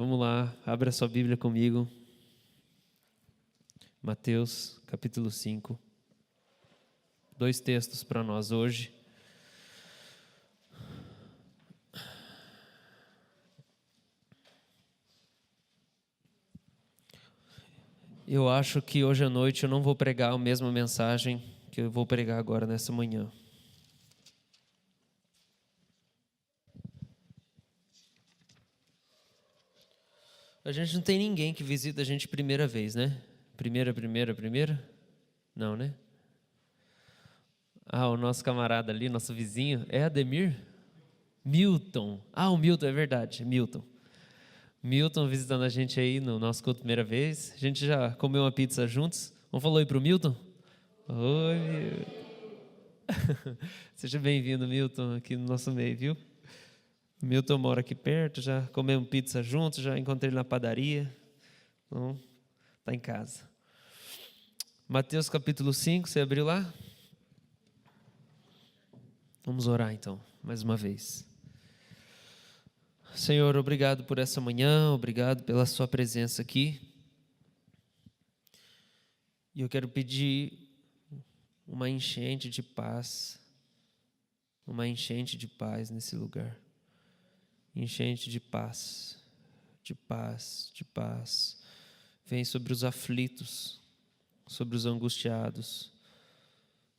Vamos lá, abra sua Bíblia comigo. Mateus, capítulo 5. 2 textos para nós hoje. Eu acho que hoje à noite eu não vou pregar a mesma mensagem que eu vou pregar agora nessa manhã. A gente não tem ninguém que visita a gente primeira vez, né? Primeira? Não, né? O nosso camarada ali, nosso vizinho, é Ademir? Milton. O Milton, é verdade, Milton. Milton visitando a gente aí no nosso culto primeira vez. A gente já comeu uma pizza juntos. Vamos falar aí pro Milton? Oi, Milton. Seja bem-vindo, Milton, aqui no nosso meio, viu? O Milton mora aqui perto, já comemos pizza juntos, já encontrei ele na padaria. Então, está em casa. Mateus capítulo 5, você abriu lá? Vamos orar então, mais uma vez. Senhor, obrigado por essa manhã, obrigado pela sua presença aqui. E eu quero pedir uma enchente de paz, uma enchente de paz nesse lugar. Enchente de paz, de paz, de paz. Vem sobre os aflitos, sobre os angustiados,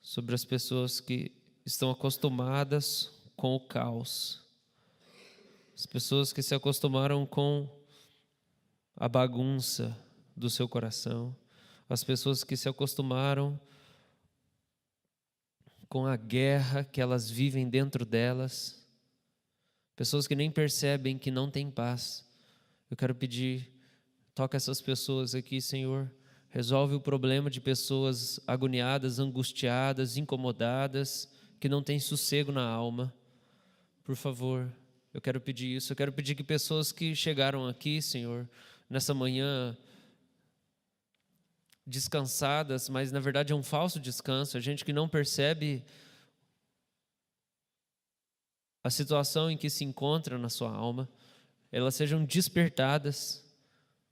sobre as pessoas que estão acostumadas com o caos, as pessoas que se acostumaram com a bagunça do seu coração, as pessoas que se acostumaram com a guerra que elas vivem dentro delas, pessoas que nem percebem que não tem paz. Eu quero pedir, toca essas pessoas aqui, Senhor. Resolve o problema de pessoas agoniadas, angustiadas, incomodadas, que não têm sossego na alma. Por favor, eu quero pedir isso. Eu quero pedir que pessoas que chegaram aqui, Senhor, nessa manhã, descansadas, mas na verdade é um falso descanso, a gente que não percebe a situação em que se encontra na sua alma, elas sejam despertadas,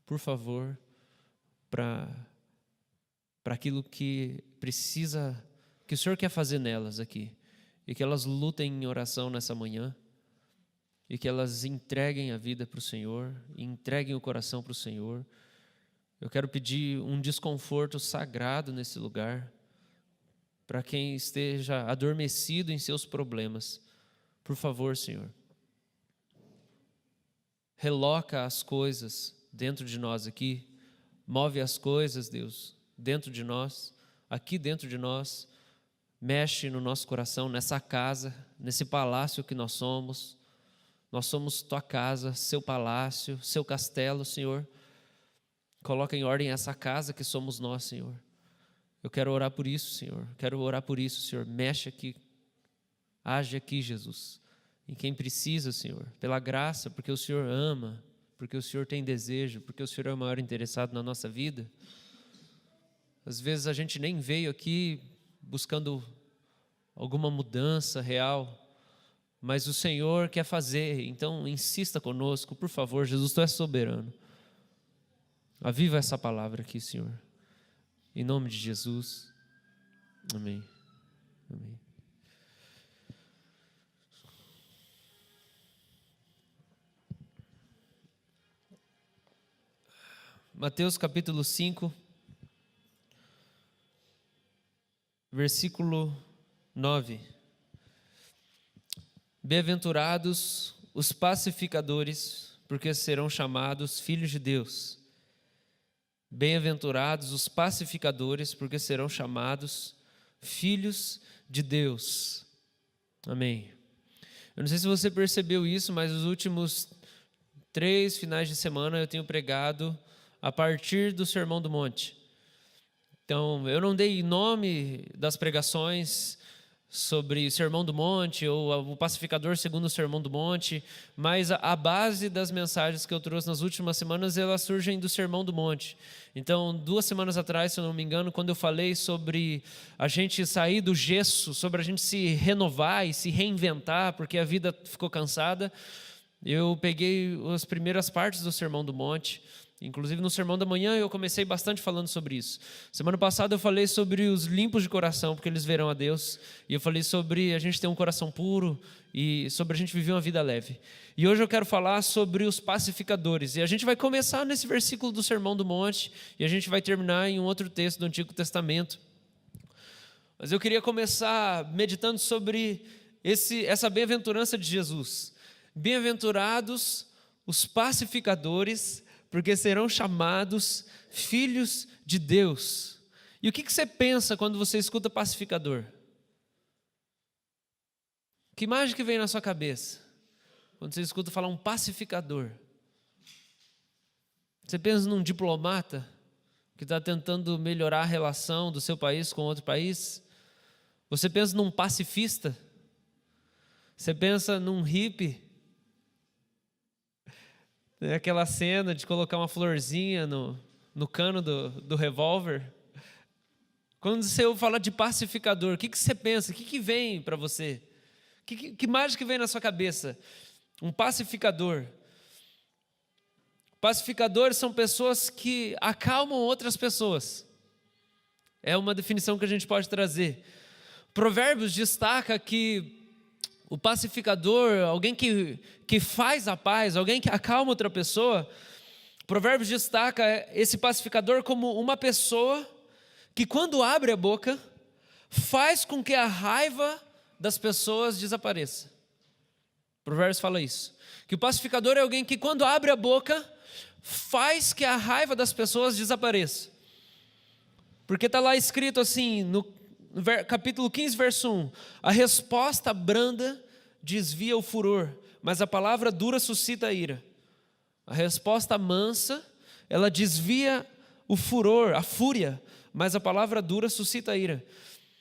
por favor, para aquilo que precisa, que o Senhor quer fazer nelas aqui, e que elas lutem em oração nessa manhã, e que elas entreguem a vida para o Senhor, e entreguem o coração para o Senhor. Eu quero pedir um desconforto sagrado nesse lugar, para quem esteja adormecido em seus problemas. Por favor, Senhor, reloca as coisas dentro de nós aqui, move as coisas, Deus, dentro de nós, aqui dentro de nós, mexe no nosso coração, nessa casa, nesse palácio que nós somos tua casa, seu palácio, seu castelo, Senhor. Coloca em ordem essa casa que somos nós, Senhor. Eu quero orar por isso, Senhor. Quero orar por isso, Senhor. Mexe aqui. Age aqui, Jesus. Em quem precisa, Senhor. Pela graça, porque o Senhor ama, porque o Senhor tem desejo, porque o Senhor é o maior interessado na nossa vida. Às vezes a gente nem veio aqui buscando alguma mudança real, mas o Senhor quer fazer. Então insista conosco, por favor. Jesus, Tu és soberano. Aviva essa palavra aqui, Senhor. Em nome de Jesus. Amém. Amém. Mateus capítulo 5, versículo 9. Bem-aventurados os pacificadores, porque serão chamados filhos de Deus. Bem-aventurados os pacificadores, porque serão chamados filhos de Deus. Amém. Eu não sei se você percebeu isso, mas os últimos 3 finais de semana eu tenho pregado a partir do Sermão do Monte. Então, eu não dei nome das pregações sobre o Sermão do Monte ou o pacificador segundo o Sermão do Monte, mas a base das mensagens que eu trouxe nas últimas semanas, elas surgem do Sermão do Monte. Então, 2 semanas atrás, se eu não me engano, quando eu falei sobre a gente sair do gesso, sobre a gente se renovar e se reinventar, porque a vida ficou cansada, Eu peguei as primeiras partes do Sermão do Monte, inclusive no Sermão da Manhã eu comecei bastante falando sobre isso. Semana passada eu falei sobre os limpos de coração, porque eles verão a Deus. E eu falei sobre a gente ter um coração puro e sobre a gente viver uma vida leve. E hoje eu quero falar sobre os pacificadores. E a gente vai começar nesse versículo do Sermão do Monte e a gente vai terminar em um outro texto do Antigo Testamento. Mas eu queria começar meditando sobre essa bem-aventurança de Jesus. Bem-aventurados os pacificadores, porque serão chamados filhos de Deus. E o que você pensa quando você escuta pacificador? Que imagem que vem na sua cabeça quando você escuta falar um pacificador? Você pensa num diplomata que está tentando melhorar a relação do seu país com outro país? Você pensa num pacifista? Você pensa num hippie? É aquela cena de colocar uma florzinha no cano do revólver. Quando você fala de pacificador, o que você pensa? O que vem para você? Que imagem que vem na sua cabeça? Um pacificador. Pacificadores são pessoas que acalmam outras pessoas. É uma definição que a gente pode trazer. Provérbios destaca que o pacificador, alguém que faz a paz, alguém que acalma outra pessoa. Provérbios destaca esse pacificador como uma pessoa que, quando abre a boca, faz com que a raiva das pessoas desapareça. Provérbios fala isso. Que o pacificador é alguém que, quando abre a boca, faz que a raiva das pessoas desapareça. Porque está lá escrito assim, no capítulo 15, verso 1. A resposta branda desvia o furor, mas a palavra dura suscita a ira. A resposta mansa, ela desvia o furor, a fúria, mas a palavra dura suscita a ira.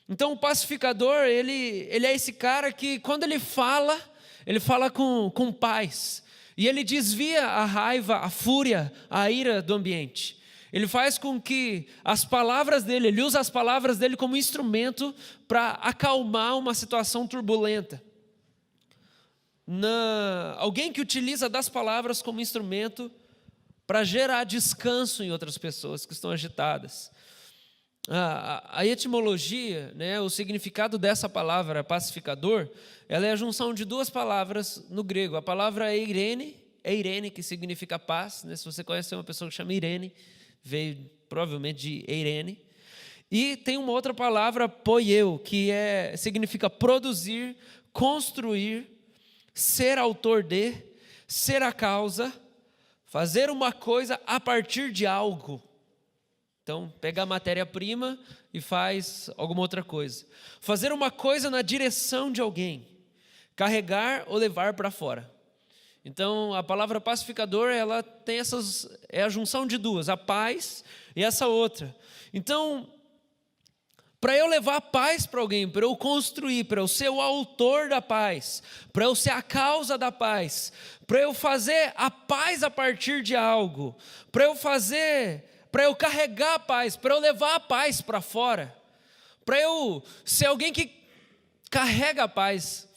Então o pacificador, ele é esse cara que, quando ele fala com paz. E ele desvia a raiva, a fúria, a ira do ambiente. Ele faz com que as palavras dele, ele usa as palavras dele como instrumento para acalmar uma situação turbulenta. Alguém que utiliza das palavras como instrumento para gerar descanso em outras pessoas que estão agitadas. A etimologia, né, o significado dessa palavra pacificador, ela é a junção de duas palavras no grego. A palavra eirene, que significa paz, né? Se você conhece uma pessoa que chama Irene, veio provavelmente de Eirene. E tem uma outra palavra, poieu, que significa produzir, construir, ser autor de, ser a causa, fazer uma coisa a partir de algo. Então, pega a matéria-prima e faz alguma outra coisa. Fazer uma coisa na direção de alguém. Carregar ou levar para fora. Então, a palavra pacificador, ela tem é a junção de duas, a paz e essa outra. Então, para eu levar paz para alguém, para eu construir, para eu ser o autor da paz, para eu ser a causa da paz, para eu fazer a paz a partir de algo, para eu carregar a paz, para eu levar a paz para fora, para eu ser alguém que carrega a paz.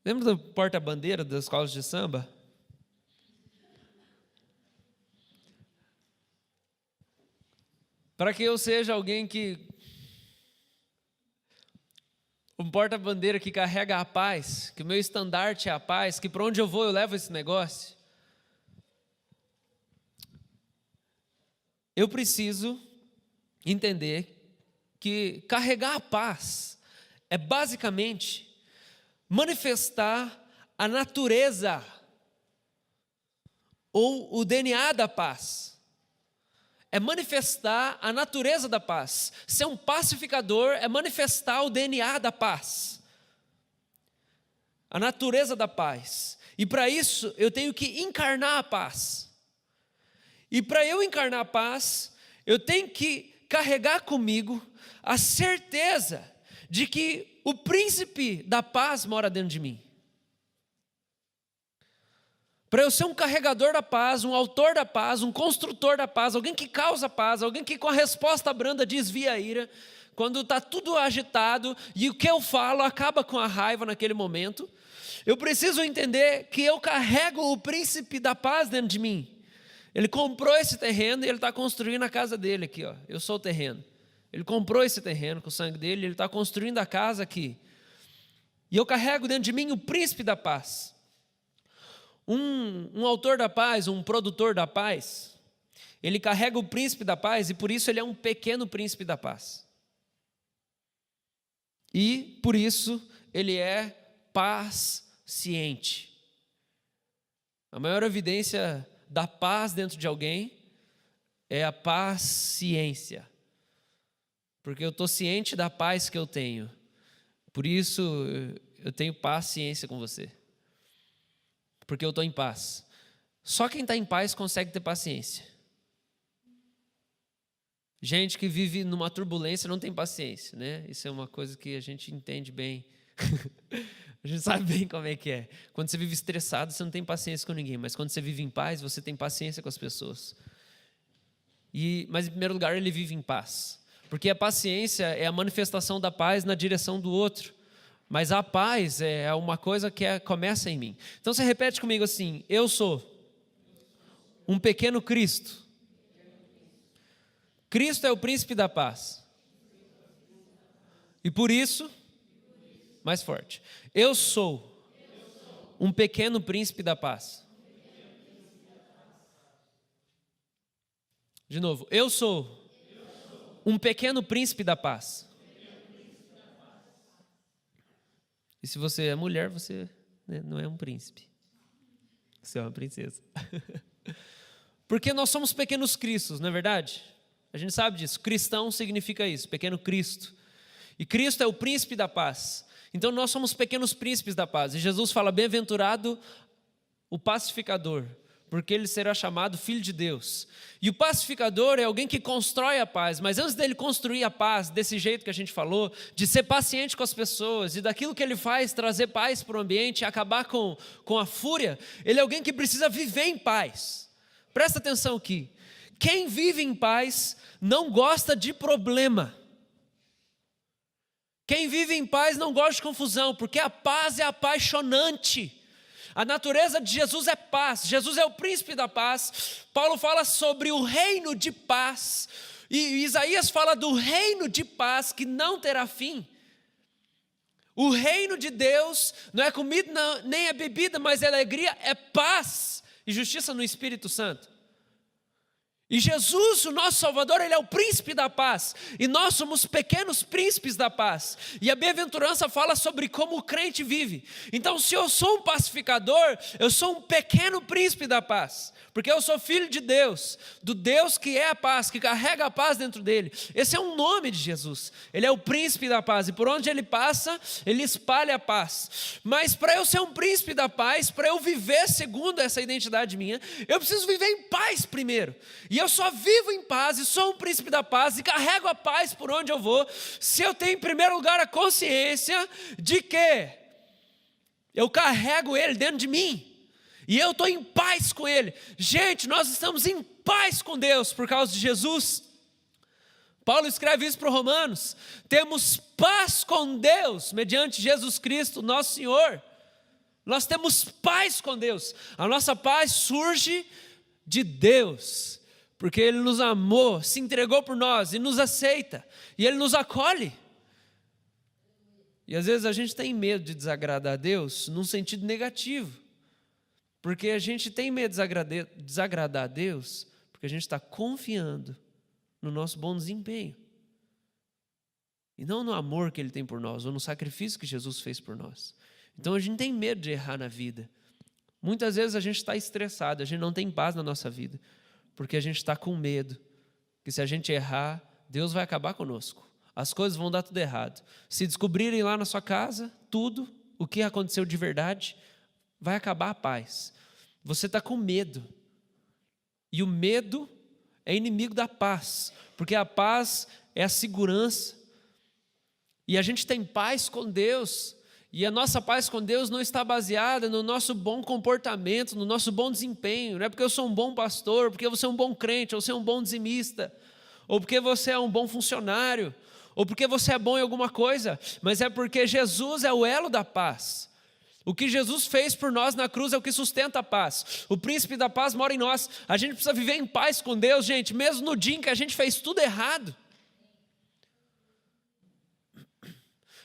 Lembra do porta-bandeira das escolas de samba? Para que eu seja alguém um porta-bandeira que carrega a paz, que o meu estandarte é a paz, que para onde eu vou eu levo esse negócio, eu preciso entender que carregar a paz é basicamente manifestar a natureza ou o DNA da paz. É manifestar a natureza da paz. Ser um pacificador é manifestar o DNA da paz. A natureza da paz. E para isso eu tenho que encarnar a paz. E para eu encarnar a paz, eu tenho que carregar comigo a certeza de que o príncipe da paz mora dentro de mim. Para eu ser um carregador da paz, um autor da paz, um construtor da paz, alguém que causa paz, alguém que com a resposta branda desvia a ira, quando está tudo agitado e o que eu falo acaba com a raiva naquele momento, Eu preciso entender que eu carrego o príncipe da paz dentro de mim. Ele comprou esse terreno e ele está construindo a casa dele aqui, ó. Eu sou o terreno. Ele comprou esse terreno com o sangue dele, ele está construindo a casa aqui. E eu carrego dentro de mim o príncipe da paz. Um autor da paz, um produtor da paz, ele carrega o príncipe da paz e por isso ele é um pequeno príncipe da paz. E por isso ele é paciente. A maior evidência da paz dentro de alguém é a paciência. Porque eu estou ciente da paz que eu tenho. Por isso eu tenho paciência com você. Porque eu estou em paz. Só quem está em paz consegue ter paciência. Gente que vive numa turbulência não tem paciência, né? Isso é uma coisa que a gente entende bem. A gente sabe bem como é que é. Quando você vive estressado, você não tem paciência com ninguém. Mas quando você vive em paz, você tem paciência com as pessoas. Mas em primeiro lugar, ele vive em paz. Porque a paciência é a manifestação da paz na direção do outro. Mas a paz é uma coisa que começa em mim. Então você repete comigo assim: eu sou um pequeno Cristo. Cristo é o príncipe da paz. E por isso, mais forte, eu sou um pequeno príncipe da paz. De novo, eu sou um pequeno príncipe da paz. E se você é mulher, você não é um príncipe. Você é uma princesa. Porque nós somos pequenos cristos, não é verdade? A gente sabe disso. Cristão significa isso, pequeno Cristo. E Cristo é o príncipe da paz. Então nós somos pequenos príncipes da paz. E Jesus fala: bem-aventurado o pacificador, porque ele será chamado filho de Deus. E o pacificador é alguém que constrói a paz, mas antes dele construir a paz, desse jeito que a gente falou, de ser paciente com as pessoas, e daquilo que ele faz, trazer paz para o ambiente, acabar com a fúria, ele é alguém que precisa viver em paz. Presta atenção aqui. Quem vive em paz não gosta de problema. Quem vive em paz não gosta de confusão, porque a paz é apaixonante. A natureza de Jesus é paz. Jesus é o príncipe da paz. Paulo fala sobre o reino de paz. E Isaías fala do reino de paz que não terá fim. O reino de Deus não é comida nem é bebida, mas é alegria, é paz e justiça no Espírito Santo. E Jesus, o nosso Salvador, ele é o príncipe da paz. E nós somos pequenos príncipes da paz. E a bem-aventurança fala sobre como o crente vive. Então, se eu sou um pacificador, eu sou um pequeno príncipe da paz. Porque eu sou filho de Deus, do Deus que é a paz, que carrega a paz dentro dele. Esse é um nome de Jesus. Ele é o príncipe da paz. E por onde ele passa, ele espalha a paz. Mas para eu ser um príncipe da paz, para eu viver segundo essa identidade minha, eu preciso viver em paz primeiro. E eu só vivo em paz e sou um príncipe da paz e carrego a paz por onde eu vou, se eu tenho em primeiro lugar a consciência de que eu carrego ele dentro de mim. E eu estou em paz com ele. Gente, nós estamos em paz com Deus por causa de Jesus. Paulo escreve isso para os Romanos. Temos paz com Deus mediante Jesus Cristo, nosso Senhor. Nós temos paz com Deus. A nossa paz surge de Deus, porque Ele nos amou, se entregou por nós e nos aceita. E Ele nos acolhe. E às vezes a gente tem medo de desagradar a Deus num sentido negativo. Porque a gente tem medo de desagradar a Deus, porque a gente está confiando no nosso bom desempenho. E não no amor que Ele tem por nós, ou no sacrifício que Jesus fez por nós. Então a gente tem medo de errar na vida. Muitas vezes a gente está estressado, a gente não tem paz na nossa vida, porque a gente está com medo que se a gente errar, Deus vai acabar conosco. As coisas vão dar tudo errado. Se descobrirem lá na sua casa tudo, o que aconteceu de verdade, vai acabar a paz. Você está com medo. E o medo é inimigo da paz, porque a paz é a segurança. E a gente tem paz com Deus. E a nossa paz com Deus não está baseada no nosso bom comportamento, no nosso bom desempenho. Não é porque eu sou um bom pastor, porque você é um bom crente, ou você é um bom dizimista, ou porque você é um bom funcionário, ou porque você é bom em alguma coisa, mas é porque Jesus é o elo da paz. O que Jesus fez por nós na cruz é o que sustenta a paz. O príncipe da paz mora em nós. A gente precisa viver em paz com Deus, gente, mesmo no dia em que a gente fez tudo errado.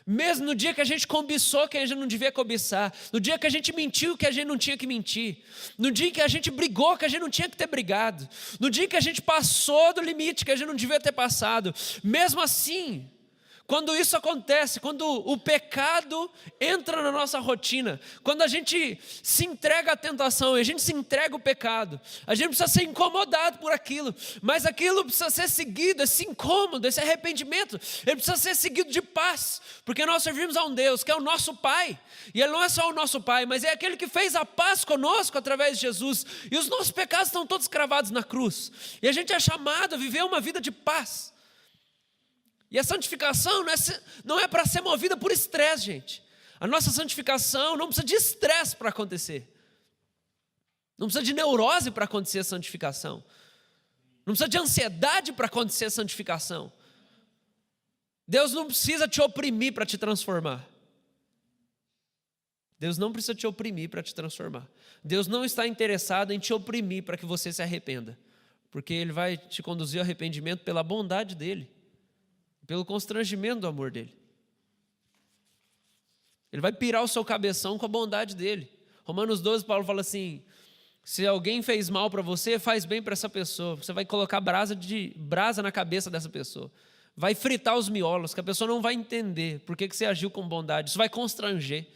Mesmo no dia que a gente cobiçou quem a gente não devia cobiçar. No dia que a gente mentiu que a gente não tinha que mentir. No dia que a gente brigou que a gente não tinha que ter brigado. No dia que a gente passou do limite que a gente não devia ter passado. Mesmo assim, quando isso acontece, quando o pecado entra na nossa rotina, quando a gente se entrega à tentação e a gente se entrega ao pecado, a gente precisa ser incomodado por aquilo, mas aquilo precisa ser seguido, esse incômodo, esse arrependimento, ele precisa ser seguido de paz, porque nós servimos a um Deus que é o nosso Pai, e Ele não é só o nosso Pai, mas é aquele que fez a paz conosco através de Jesus, e os nossos pecados estão todos cravados na cruz, e a gente é chamado a viver uma vida de paz. E a santificação não é para ser movida por estresse, gente. A nossa santificação não precisa de estresse para acontecer. Não precisa de neurose para acontecer a santificação. Não precisa de ansiedade para acontecer a santificação. Deus não precisa te oprimir para te transformar. Deus não precisa te oprimir para te transformar. Deus não está interessado em te oprimir para que você se arrependa. Porque Ele vai te conduzir ao arrependimento pela bondade dEle. Pelo constrangimento do amor dEle. Ele vai pirar o seu cabeção com a bondade dEle. Romanos 12, Paulo fala assim, se alguém fez mal para você, faz bem para essa pessoa. Você vai colocar brasa na cabeça dessa pessoa. Vai fritar os miolos, que a pessoa não vai entender por que você agiu com bondade. Isso vai constranger.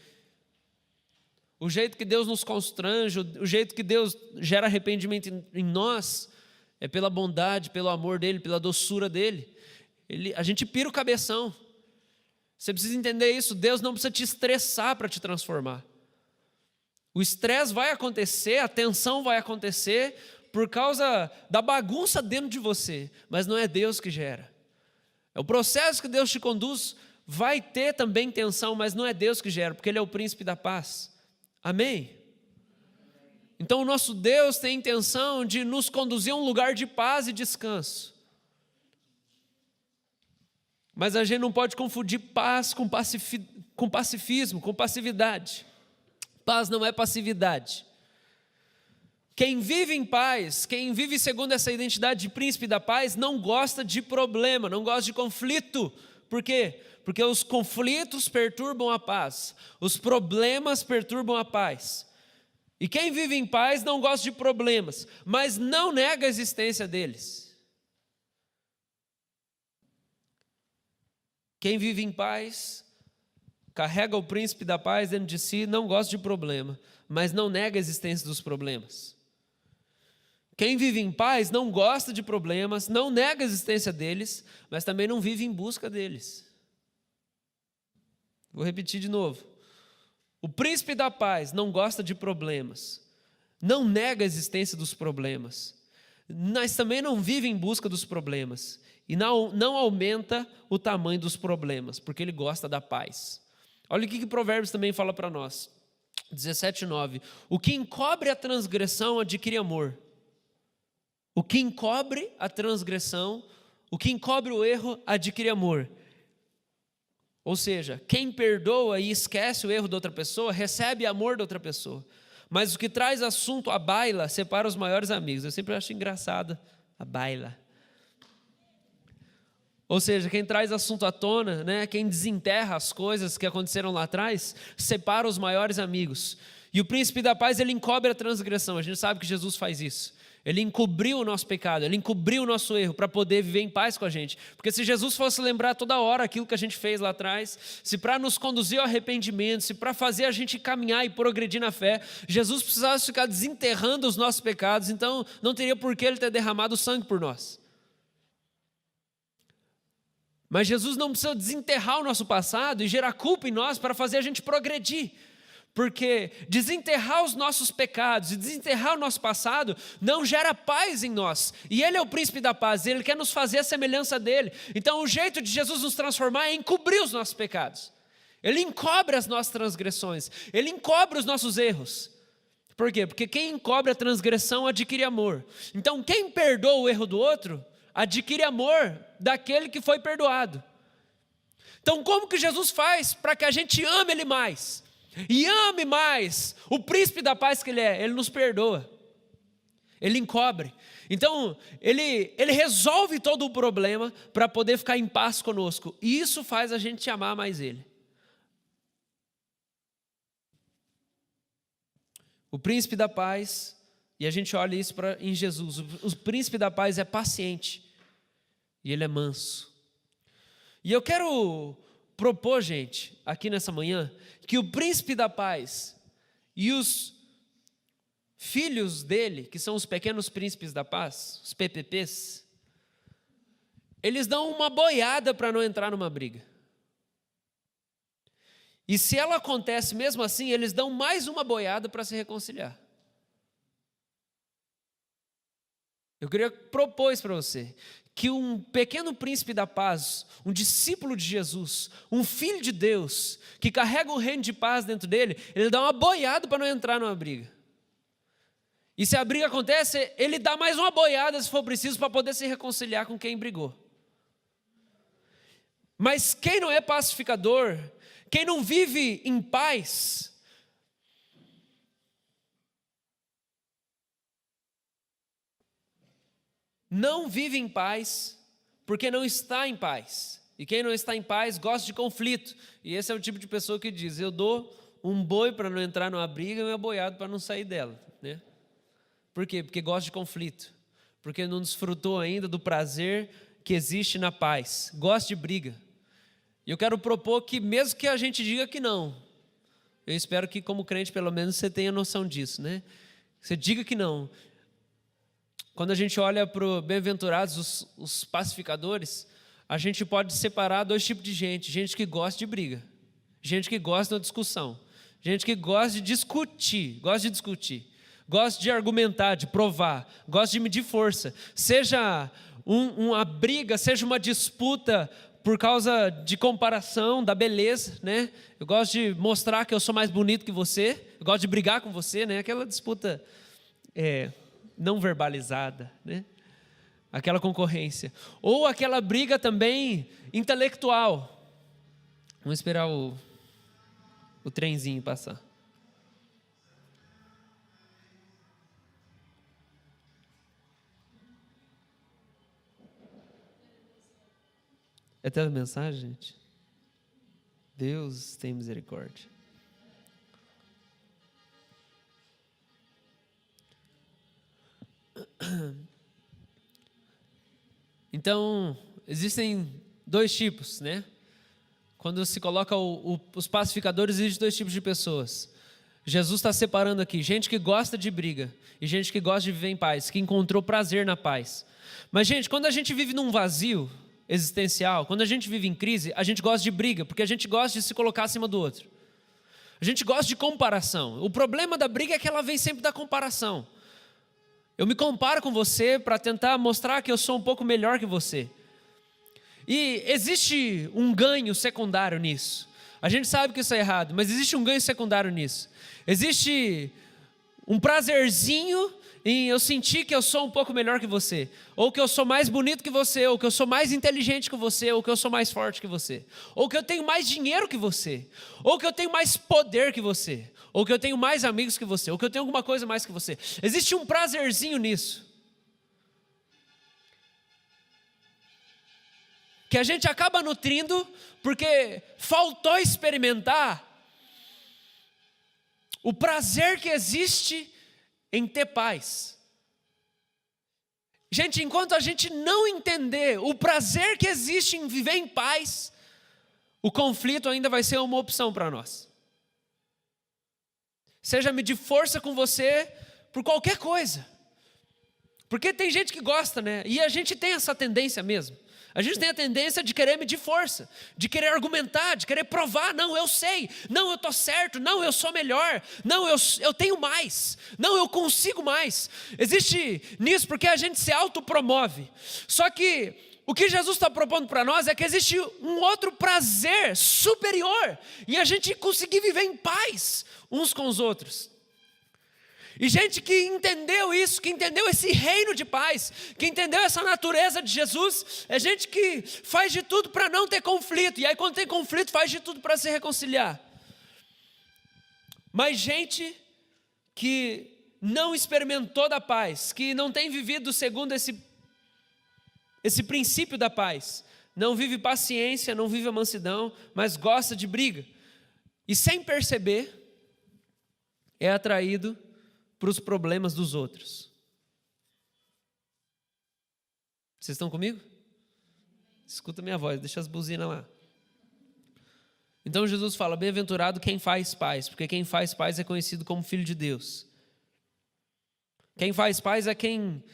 O jeito que Deus nos constrange, o jeito que Deus gera arrependimento em nós, é pela bondade, pelo amor dEle, pela doçura dEle. A gente pira o cabeção. Você precisa entender isso. Deus não precisa te estressar para te transformar. O estresse vai acontecer, a tensão vai acontecer por causa da bagunça dentro de você, mas não é Deus que gera. É o processo que Deus te conduz, vai ter também tensão, mas não é Deus que gera, porque Ele é o príncipe da paz. Amém? Então o nosso Deus tem a intenção de nos conduzir a um lugar de paz e descanso. Mas a gente não pode confundir paz com pacifismo, com passividade. Paz não é passividade. Quem vive em paz, quem vive segundo essa identidade de príncipe da paz, não gosta de problema, não gosta de conflito. Por quê? Porque os conflitos perturbam a paz, os problemas perturbam a paz. E quem vive em paz não gosta de problemas, mas não nega a existência deles. Quem vive em paz, carrega o príncipe da paz dentro de si, não gosta de problema, mas não nega a existência dos problemas. Quem vive em paz não gosta de problemas, não nega a existência deles, mas também não vive em busca deles. Vou repetir de novo. O príncipe da paz não gosta de problemas, não nega a existência dos problemas, mas também não vive em busca dos problemas. E não aumenta o tamanho dos problemas, porque ele gosta da paz. Olha o que Provérbios também fala para nós. 17:9. O que encobre a transgressão adquire amor. O que encobre a transgressão, o que encobre o erro adquire amor. Ou seja, quem perdoa e esquece o erro da outra pessoa, recebe amor da outra pessoa. Mas o que traz assunto à baila separa os maiores amigos. Eu sempre acho engraçado a baila. Ou seja, quem traz assunto à tona, né, quem desenterra as coisas que aconteceram lá atrás, separa os maiores amigos. E o príncipe da paz, ele encobre a transgressão. A gente sabe que Jesus faz isso. Ele encobriu o nosso pecado, ele encobriu o nosso erro para poder viver em paz com a gente. Porque se Jesus fosse lembrar toda hora aquilo que a gente fez lá atrás, se para nos conduzir ao arrependimento, se para fazer a gente caminhar e progredir na fé, Jesus precisasse ficar desenterrando os nossos pecados, então não teria por que Ele ter derramado sangue por nós. Mas Jesus não precisa desenterrar o nosso passado e gerar culpa em nós para fazer a gente progredir. Porque desenterrar os nossos pecados e desenterrar o nosso passado não gera paz em nós. E Ele é o príncipe da paz, Ele quer nos fazer a semelhança dEle. Então o jeito de Jesus nos transformar é encobrir os nossos pecados. Ele encobre as nossas transgressões, Ele encobre os nossos erros. Por quê? Porque quem encobre a transgressão adquire amor. Então quem perdoa o erro do outro adquire amor daquele que foi perdoado. Então como que Jesus faz para que a gente ame Ele mais? e ame mais o príncipe da paz que ele é, ele nos perdoa, ele encobre. Então, ele resolve todo o problema para poder ficar em paz conosco, e isso faz a gente amar mais ele. O príncipe da paz, e a gente olha isso em Jesus, o príncipe da paz é paciente, e ele é manso. E eu quero propor, gente, aqui nessa manhã, que o príncipe da paz e os filhos dele, que são os pequenos príncipes da paz, os PPPs, eles dão uma boiada para não entrar numa briga. E se ela acontece mesmo assim, eles dão mais uma boiada para se reconciliar. Eu queria propor isso para você, que um pequeno príncipe da paz, um discípulo de Jesus, um filho de Deus, que carrega um reino de paz dentro dele, ele dá uma boiada para não entrar numa briga. E se a briga acontece, ele dá mais uma boiada se for preciso para poder se reconciliar com quem brigou. Mas quem não é pacificador, quem não vive em paz, não vive em paz porque não está em paz. E quem não está em paz gosta de conflito. E esse é o tipo de pessoa que diz: eu dou um boi para não entrar numa briga e um aboiado para não sair dela, né? Por quê? Porque gosta de conflito, porque não desfrutou ainda do prazer que existe na paz, gosta de briga. E eu quero propor que, mesmo que a gente diga que não, eu espero que como crente pelo menos você tenha noção disso, né? Você diga que não. Quando a gente olha para o bem-aventurados, os pacificadores, a gente pode separar dois tipos de gente: gente que gosta de briga, gente que gosta da discussão, gente que gosta de discutir, gosta de argumentar, de provar, gosta de medir força, seja uma briga, seja uma disputa por causa de comparação, da beleza, né? Eu gosto de mostrar que eu sou mais bonito que você, eu gosto de brigar com você, né? Aquela disputa não verbalizada, né? Aquela concorrência. Ou aquela briga também intelectual. Vamos esperar o trenzinho passar. É telemensagem, gente? Deus tem misericórdia. Então, existem dois tipos, né? Quando se coloca os pacificadores, existem dois tipos de pessoas. Jesus está separando aqui gente que gosta de briga e gente que gosta de viver em paz, que encontrou prazer na paz. Mas, gente, quando a gente vive num vazio existencial, quando a gente vive em crise, a gente gosta de briga, porque a gente gosta de se colocar acima do outro. A gente gosta de comparação. O problema da briga é que ela vem sempre da comparação. Eu me comparo com você para tentar mostrar que eu sou um pouco melhor que você. E existe um ganho secundário nisso. A gente sabe que isso é errado, mas existe um ganho secundário nisso. Existe um prazerzinho em eu sentir que eu sou um pouco melhor que você, ou que eu sou mais bonito que você, ou que eu sou mais inteligente que você, ou que eu sou mais forte que você, ou que eu tenho mais dinheiro que você, ou que eu tenho mais poder que você, ou que eu tenho mais amigos que você, ou que eu tenho alguma coisa mais que você. Existe um prazerzinho nisso, que a gente acaba nutrindo porque faltou experimentar o prazer que existe em ter paz. Gente, enquanto a gente não entender o prazer que existe em viver em paz, o conflito ainda vai ser uma opção para nós. Seja medir força com você por qualquer coisa. Porque tem gente que gosta, né? E a gente tem essa tendência mesmo. A gente tem a tendência de querer medir força, de querer argumentar, de querer provar. Não, eu sei. Não, eu estou certo. Não, eu sou melhor. Não, eu tenho mais. Não, eu consigo mais. Existe nisso porque a gente se autopromove. Só que o que Jesus está propondo para nós é que existe um outro prazer superior em a gente conseguir viver em paz uns com os outros. E gente que entendeu isso, que entendeu esse reino de paz, que entendeu essa natureza de Jesus, é gente que faz de tudo para não ter conflito. E aí quando tem conflito, faz de tudo para se reconciliar. Mas gente que não experimentou da paz, que não tem vivido segundo esse princípio da paz, não vive paciência, não vive a mansidão, mas gosta de briga, e sem perceber, é atraído para os problemas dos outros. Vocês estão comigo? Escuta minha voz, deixa as buzinas lá. Então Jesus fala, bem-aventurado quem faz paz, porque quem faz paz é conhecido como filho de Deus. Quem faz paz é quem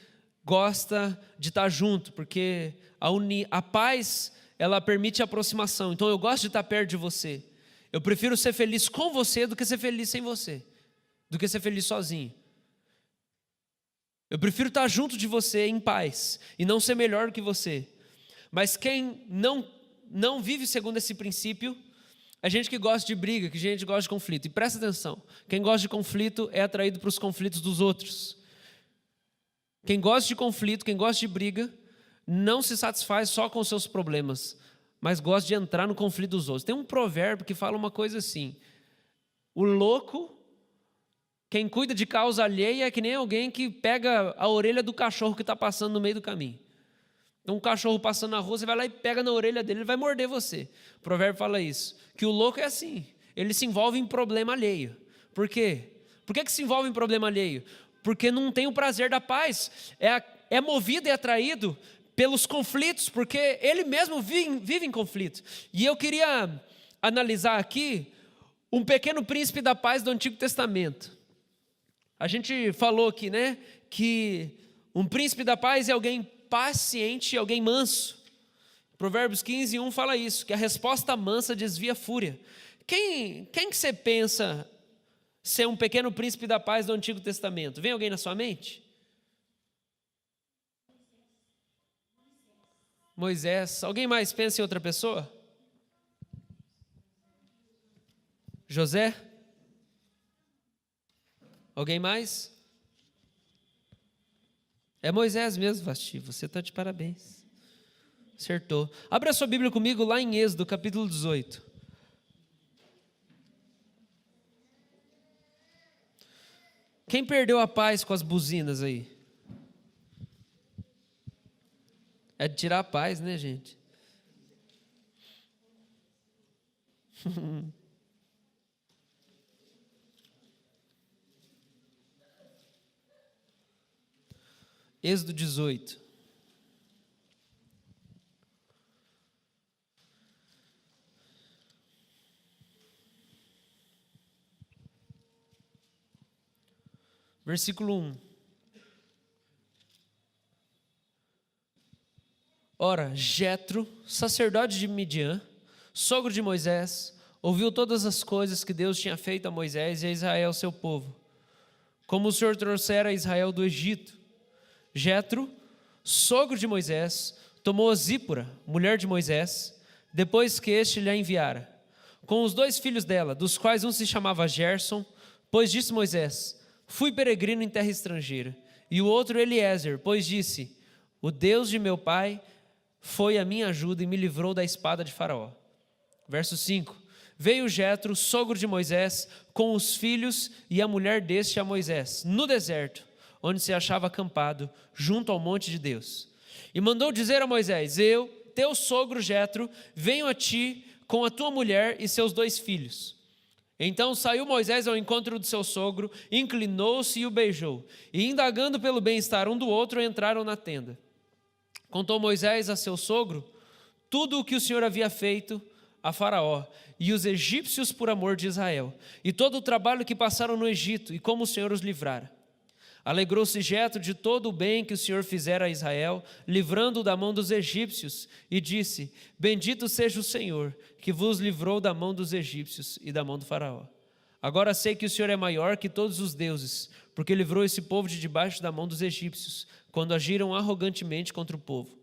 gosta de estar junto, porque a paz, ela permite a aproximação. Então eu gosto de estar perto de você. Eu prefiro ser feliz com você do que ser feliz sem você, do que ser feliz sozinho. Eu prefiro estar junto de você em paz e não ser melhor que você. Mas quem não vive segundo esse princípio, é gente que gosta de briga, que gente gosta de conflito. E presta atenção, quem gosta de conflito é atraído para os conflitos dos outros. Quem gosta de conflito, quem gosta de briga, não se satisfaz só com os seus problemas, mas gosta de entrar no conflito dos outros. Tem um provérbio que fala uma coisa assim: o louco, quem cuida de causa alheia, é que nem alguém que pega a orelha do cachorro que está passando no meio do caminho. Então um cachorro passando na rua, você vai lá e pega na orelha dele, ele vai morder você. O provérbio fala isso, que o louco é assim, ele se envolve em problema alheio. Por quê? Por que se envolve em problema alheio? Porque não tem o prazer da paz, é movido e atraído pelos conflitos, porque ele mesmo vive em conflito. E eu queria analisar aqui um pequeno príncipe da paz do Antigo Testamento. A gente falou aqui, né, que um príncipe da paz é alguém paciente, alguém manso. Provérbios 15:1 fala isso, que a resposta mansa desvia a fúria. Quem que você pensa ser um pequeno príncipe da paz do Antigo Testamento? Vem alguém na sua mente? Moisés. Alguém mais pensa em outra pessoa? José? Alguém mais? É Moisés mesmo, Vasti, você está de parabéns. Acertou. Abra a sua Bíblia comigo lá em Êxodo, capítulo 18. Quem perdeu a paz com as buzinas aí? É de tirar a paz, né, gente? Êxodo 18. Versículo 1. Ora, Jetro, sacerdote de Midian, sogro de Moisés, ouviu todas as coisas que Deus tinha feito a Moisés e a Israel, seu povo, como o Senhor trouxera Israel do Egito. Jetro, sogro de Moisés, tomou a Zípora, mulher de Moisés, depois que este lhe a enviara, com os 2 filhos dela, dos quais um se chamava Gerson, pois disse Moisés: fui peregrino em terra estrangeira, e o outro Eliezer, pois disse: o Deus de meu pai foi a minha ajuda e me livrou da espada de Faraó. Verso 5. Veio Jetro, sogro de Moisés, com os filhos e a mulher deste a Moisés, no deserto, onde se achava acampado, junto ao monte de Deus. E mandou dizer a Moisés: eu, teu sogro Jetro, venho a ti com a tua mulher e seus 2 filhos. Então saiu Moisés ao encontro do seu sogro, inclinou-se e o beijou. E indagando pelo bem-estar um do outro, entraram na tenda. Contou Moisés a seu sogro tudo o que o Senhor havia feito a Faraó e os egípcios por amor de Israel, e todo o trabalho que passaram no Egito, e como o Senhor os livrara. Alegrou-se Jetro de todo o bem que o Senhor fizera a Israel, livrando-o da mão dos egípcios, e disse: bendito seja o Senhor, que vos livrou da mão dos egípcios e da mão do Faraó. Agora sei que o Senhor é maior que todos os deuses, porque livrou esse povo de debaixo da mão dos egípcios, quando agiram arrogantemente contra o povo.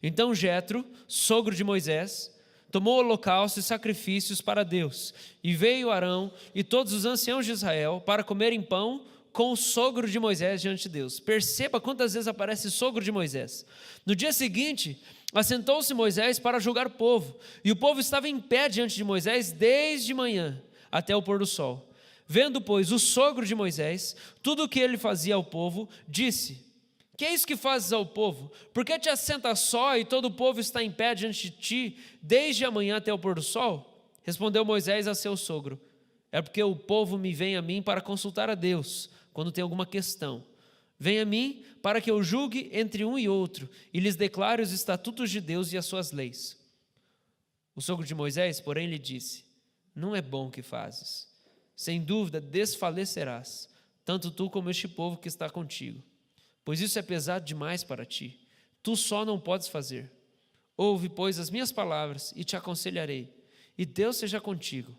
Então Jetro, sogro de Moisés, tomou holocausto e sacrifícios para Deus, e veio Arão e todos os anciãos de Israel para comerem pão com o sogro de Moisés diante de Deus. Perceba quantas vezes aparece sogro de Moisés. No dia seguinte, assentou-se Moisés para julgar o povo, e o povo estava em pé diante de Moisés desde manhã até o pôr do sol. Vendo, pois, o sogro de Moisés, tudo o que ele fazia ao povo, disse: que é isso que fazes ao povo? Por que te assentas só e todo o povo está em pé diante de ti, desde a manhã até o pôr do sol? Respondeu Moisés a seu sogro: é porque o povo me vem a mim para consultar a Deus, quando tem alguma questão. Vem a mim para que eu julgue entre um e outro, e lhes declare os estatutos de Deus e as suas leis. O sogro de Moisés, porém, lhe disse: não é bom o que fazes. Sem dúvida desfalecerás, tanto tu como este povo que está contigo. Pois isso é pesado demais para ti. Tu só não podes fazer. Ouve, pois, as minhas palavras e te aconselharei, e Deus seja contigo.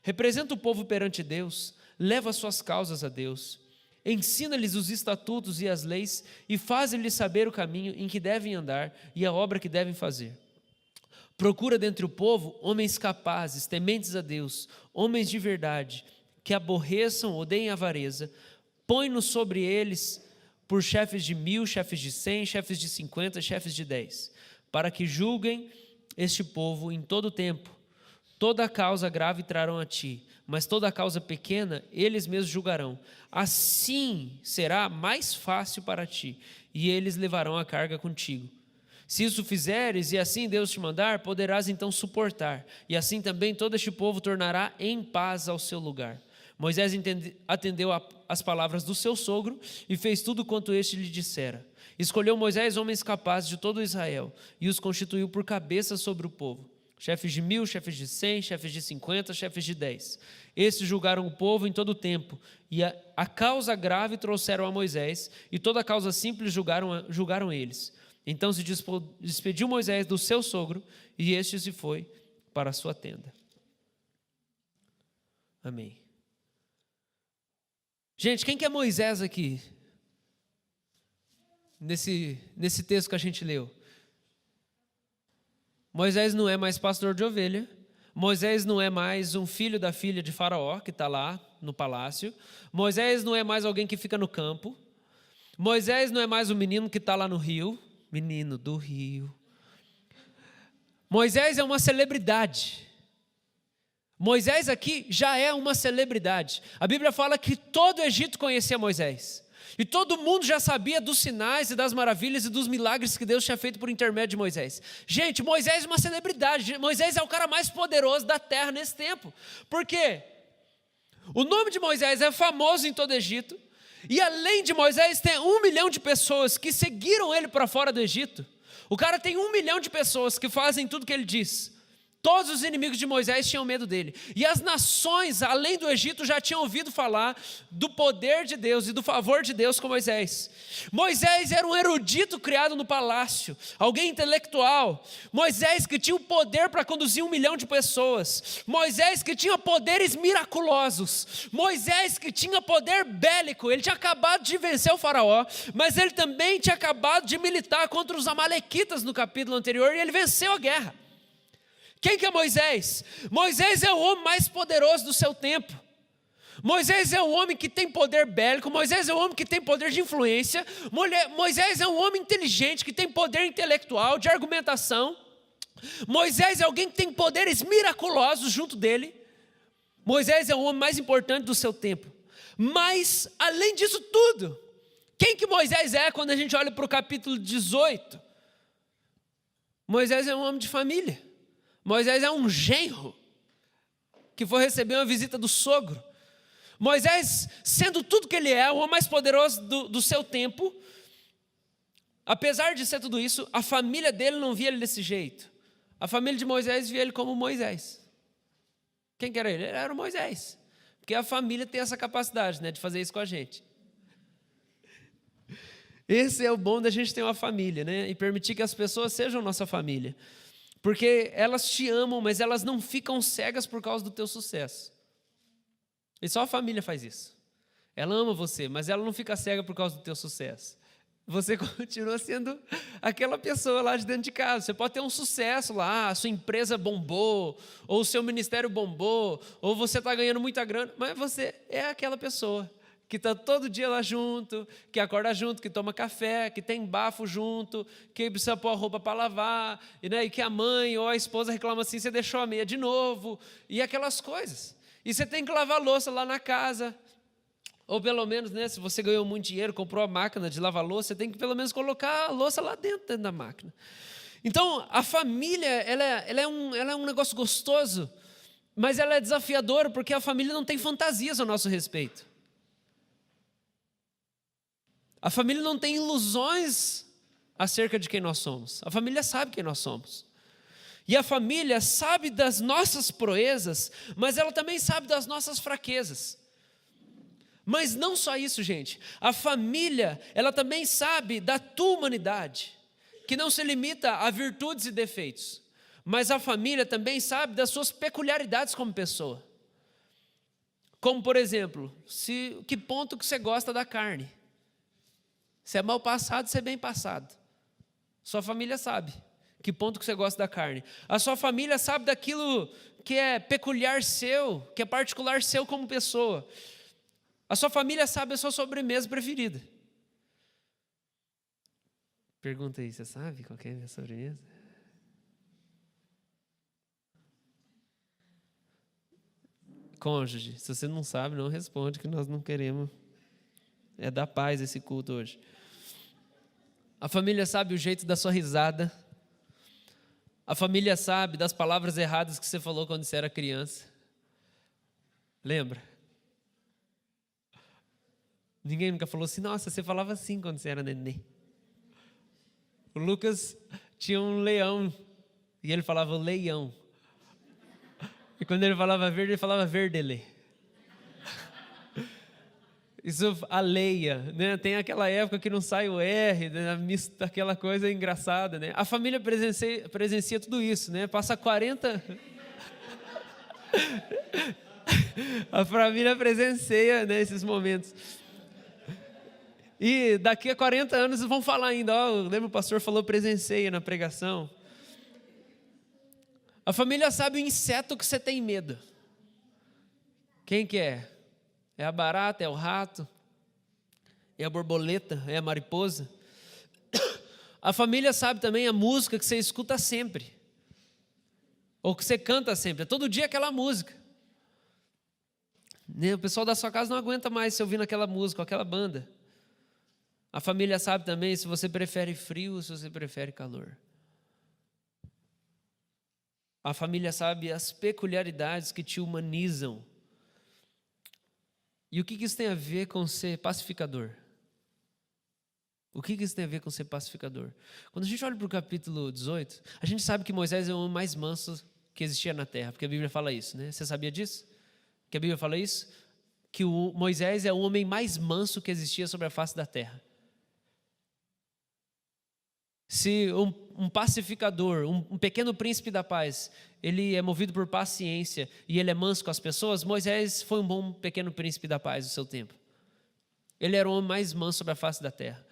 Representa o povo perante Deus, leva as suas causas a Deus. Ensina-lhes os estatutos e as leis e faz-lhes saber o caminho em que devem andar e a obra que devem fazer. Procura dentre o povo homens capazes, tementes a Deus, homens de verdade, que aborreçam, odeiem a avareza. Põe-nos sobre eles por chefes de 1000, chefes de 100, chefes de 50, chefes de 10, para que julguem este povo em todo o tempo. Toda a causa grave trarão a ti, mas toda a causa pequena eles mesmos julgarão. Assim será mais fácil para ti, e eles levarão a carga contigo. Se isso fizeres, e assim Deus te mandar, poderás então suportar, e assim também todo este povo tornará em paz ao seu lugar. Moisés atendeu às palavras do seu sogro e fez tudo quanto este lhe dissera. Escolheu Moisés homens capazes de todo Israel e os constituiu por cabeças sobre o povo. Chefes de 1000, chefes de 100, chefes de 50, chefes de 10. Estes julgaram o povo em todo o tempo, e a causa grave trouxeram a Moisés, e toda a causa simples julgaram eles. Então se despediu Moisés do seu sogro, e este se foi para a sua tenda. Amém. Gente, quem que é Moisés aqui? Nesse texto que a gente leu. Moisés não é mais pastor de ovelha. Moisés não é mais um filho da filha de Faraó, que está lá no palácio. Moisés não é mais alguém que fica no campo. Moisés não é mais um menino que está lá no rio. Menino do rio. Moisés é uma celebridade. Moisés aqui já é uma celebridade. A Bíblia fala que todo o Egito conhecia Moisés. E todo mundo já sabia dos sinais e das maravilhas e dos milagres que Deus tinha feito por intermédio de Moisés. Gente, Moisés é uma celebridade. Moisés é o cara mais poderoso da terra nesse tempo. Por quê? O nome de Moisés é famoso em todo o Egito. E além de Moisés, tem 1 milhão de pessoas que seguiram ele para fora do Egito. O cara tem 1 milhão de pessoas que fazem tudo o que ele diz. Todos os inimigos de Moisés tinham medo dele. E as nações, além do Egito, já tinham ouvido falar do poder de Deus e do favor de Deus com Moisés. Moisés era um erudito criado no palácio, alguém intelectual. Moisés que tinha o poder para conduzir 1 milhão de pessoas. Moisés que tinha poderes miraculosos. Moisés que tinha poder bélico. Ele tinha acabado de vencer o faraó, mas ele também tinha acabado de militar contra os amalequitas no capítulo anterior e ele venceu a guerra. Quem que é Moisés? Moisés é o homem mais poderoso do seu tempo. Moisés é um homem que tem poder bélico. Moisés é um homem que tem poder de influência. Moisés é um homem inteligente, que tem poder intelectual, de argumentação. Moisés é alguém que tem poderes miraculosos junto dele. Moisés é o homem mais importante do seu tempo. Mas, além disso tudo, quem que Moisés é quando a gente olha para o capítulo 18? Moisés é um homem de família. Moisés é um genro que foi receber uma visita do sogro. Moisés, sendo tudo que ele é, o homem mais poderoso do seu tempo, apesar de ser tudo isso, a família dele não via ele desse jeito. A família de Moisés via ele como Moisés. Quem que era ele? Ele era o Moisés. Porque a família tem essa capacidade, né, de fazer isso com a gente. Esse é o bom da gente ter uma família, né, e permitir que as pessoas sejam nossa família. Porque elas te amam, mas elas não ficam cegas por causa do teu sucesso. E só a família faz isso. Ela ama você, mas ela não fica cega por causa do teu sucesso. Você continua sendo aquela pessoa lá de dentro de casa. Você pode ter um sucesso lá, a sua empresa bombou, ou o seu ministério bombou, ou você está ganhando muita grana, mas você é aquela pessoa que está todo dia lá junto, que acorda junto, que toma café, que tem bafo junto, que precisa pôr a roupa para lavar, e que a mãe ou a esposa reclama assim, você deixou a meia de novo, e aquelas coisas. E você tem que lavar louça lá na casa. Ou pelo menos, né, se você ganhou muito dinheiro, comprou a máquina de lavar louça, você tem que pelo menos colocar a louça lá dentro da máquina. Então, a família, ela é um negócio gostoso, mas ela é desafiadora, porque a família não tem fantasias a nosso respeito. A família não tem ilusões acerca de quem nós somos. A família sabe quem nós somos. E a família sabe das nossas proezas, mas ela também sabe das nossas fraquezas. Mas não só isso, gente. A família, ela também sabe da tua humanidade, que não se limita a virtudes e defeitos. Mas a família também sabe das suas peculiaridades como pessoa. Como, por exemplo, que ponto que você gosta da carne. Se é mal passado, se é bem passado. Sua família sabe que ponto que você gosta da carne. A sua família sabe daquilo que é peculiar seu, que é particular seu como pessoa. A sua família sabe a sua sobremesa preferida. Pergunta aí, você sabe qual que é a minha sobremesa? Cônjuge, se você não sabe, não responde, que nós não queremos. É da paz esse culto hoje. A família sabe o jeito da sua risada. A família sabe das palavras erradas que você falou quando você era criança. Lembra? Ninguém nunca falou assim, nossa, você falava assim quando você era nenê. O Lucas tinha um leão e ele falava leião. E quando ele falava verde, ele falava verdelê. Isso, a leia, né? Tem aquela época que não sai o R, né? Aquela coisa engraçada, né? A família presencia tudo isso, né? Passa 40... A família presencia, né, esses momentos. E daqui a 40 anos vão falar ainda, lembra o pastor falou presencia na pregação. A família sabe o inseto que você tem medo. Quem que é? É a barata, é o rato, é a borboleta, é a mariposa. A família sabe também a música que você escuta sempre, ou que você canta sempre, é todo dia aquela música. O pessoal da sua casa não aguenta mais se ouvindo aquela música, aquela banda. A família sabe também se você prefere frio ou se você prefere calor. A família sabe as peculiaridades que te humanizam. E o que isso tem a ver com ser pacificador? O que isso tem a ver com ser pacificador? Quando a gente olha para o capítulo 18, a gente sabe que Moisés é o homem mais manso que existia na terra, porque a Bíblia fala isso, né? Você sabia disso? Que a Bíblia fala isso? Que Moisés é o homem mais manso que existia sobre a face da terra. Se um pacificador, um pequeno príncipe da paz, ele é movido por paciência e ele é manso com as pessoas, Moisés foi um bom pequeno príncipe da paz do seu tempo. Ele era o homem mais manso sobre a face da terra.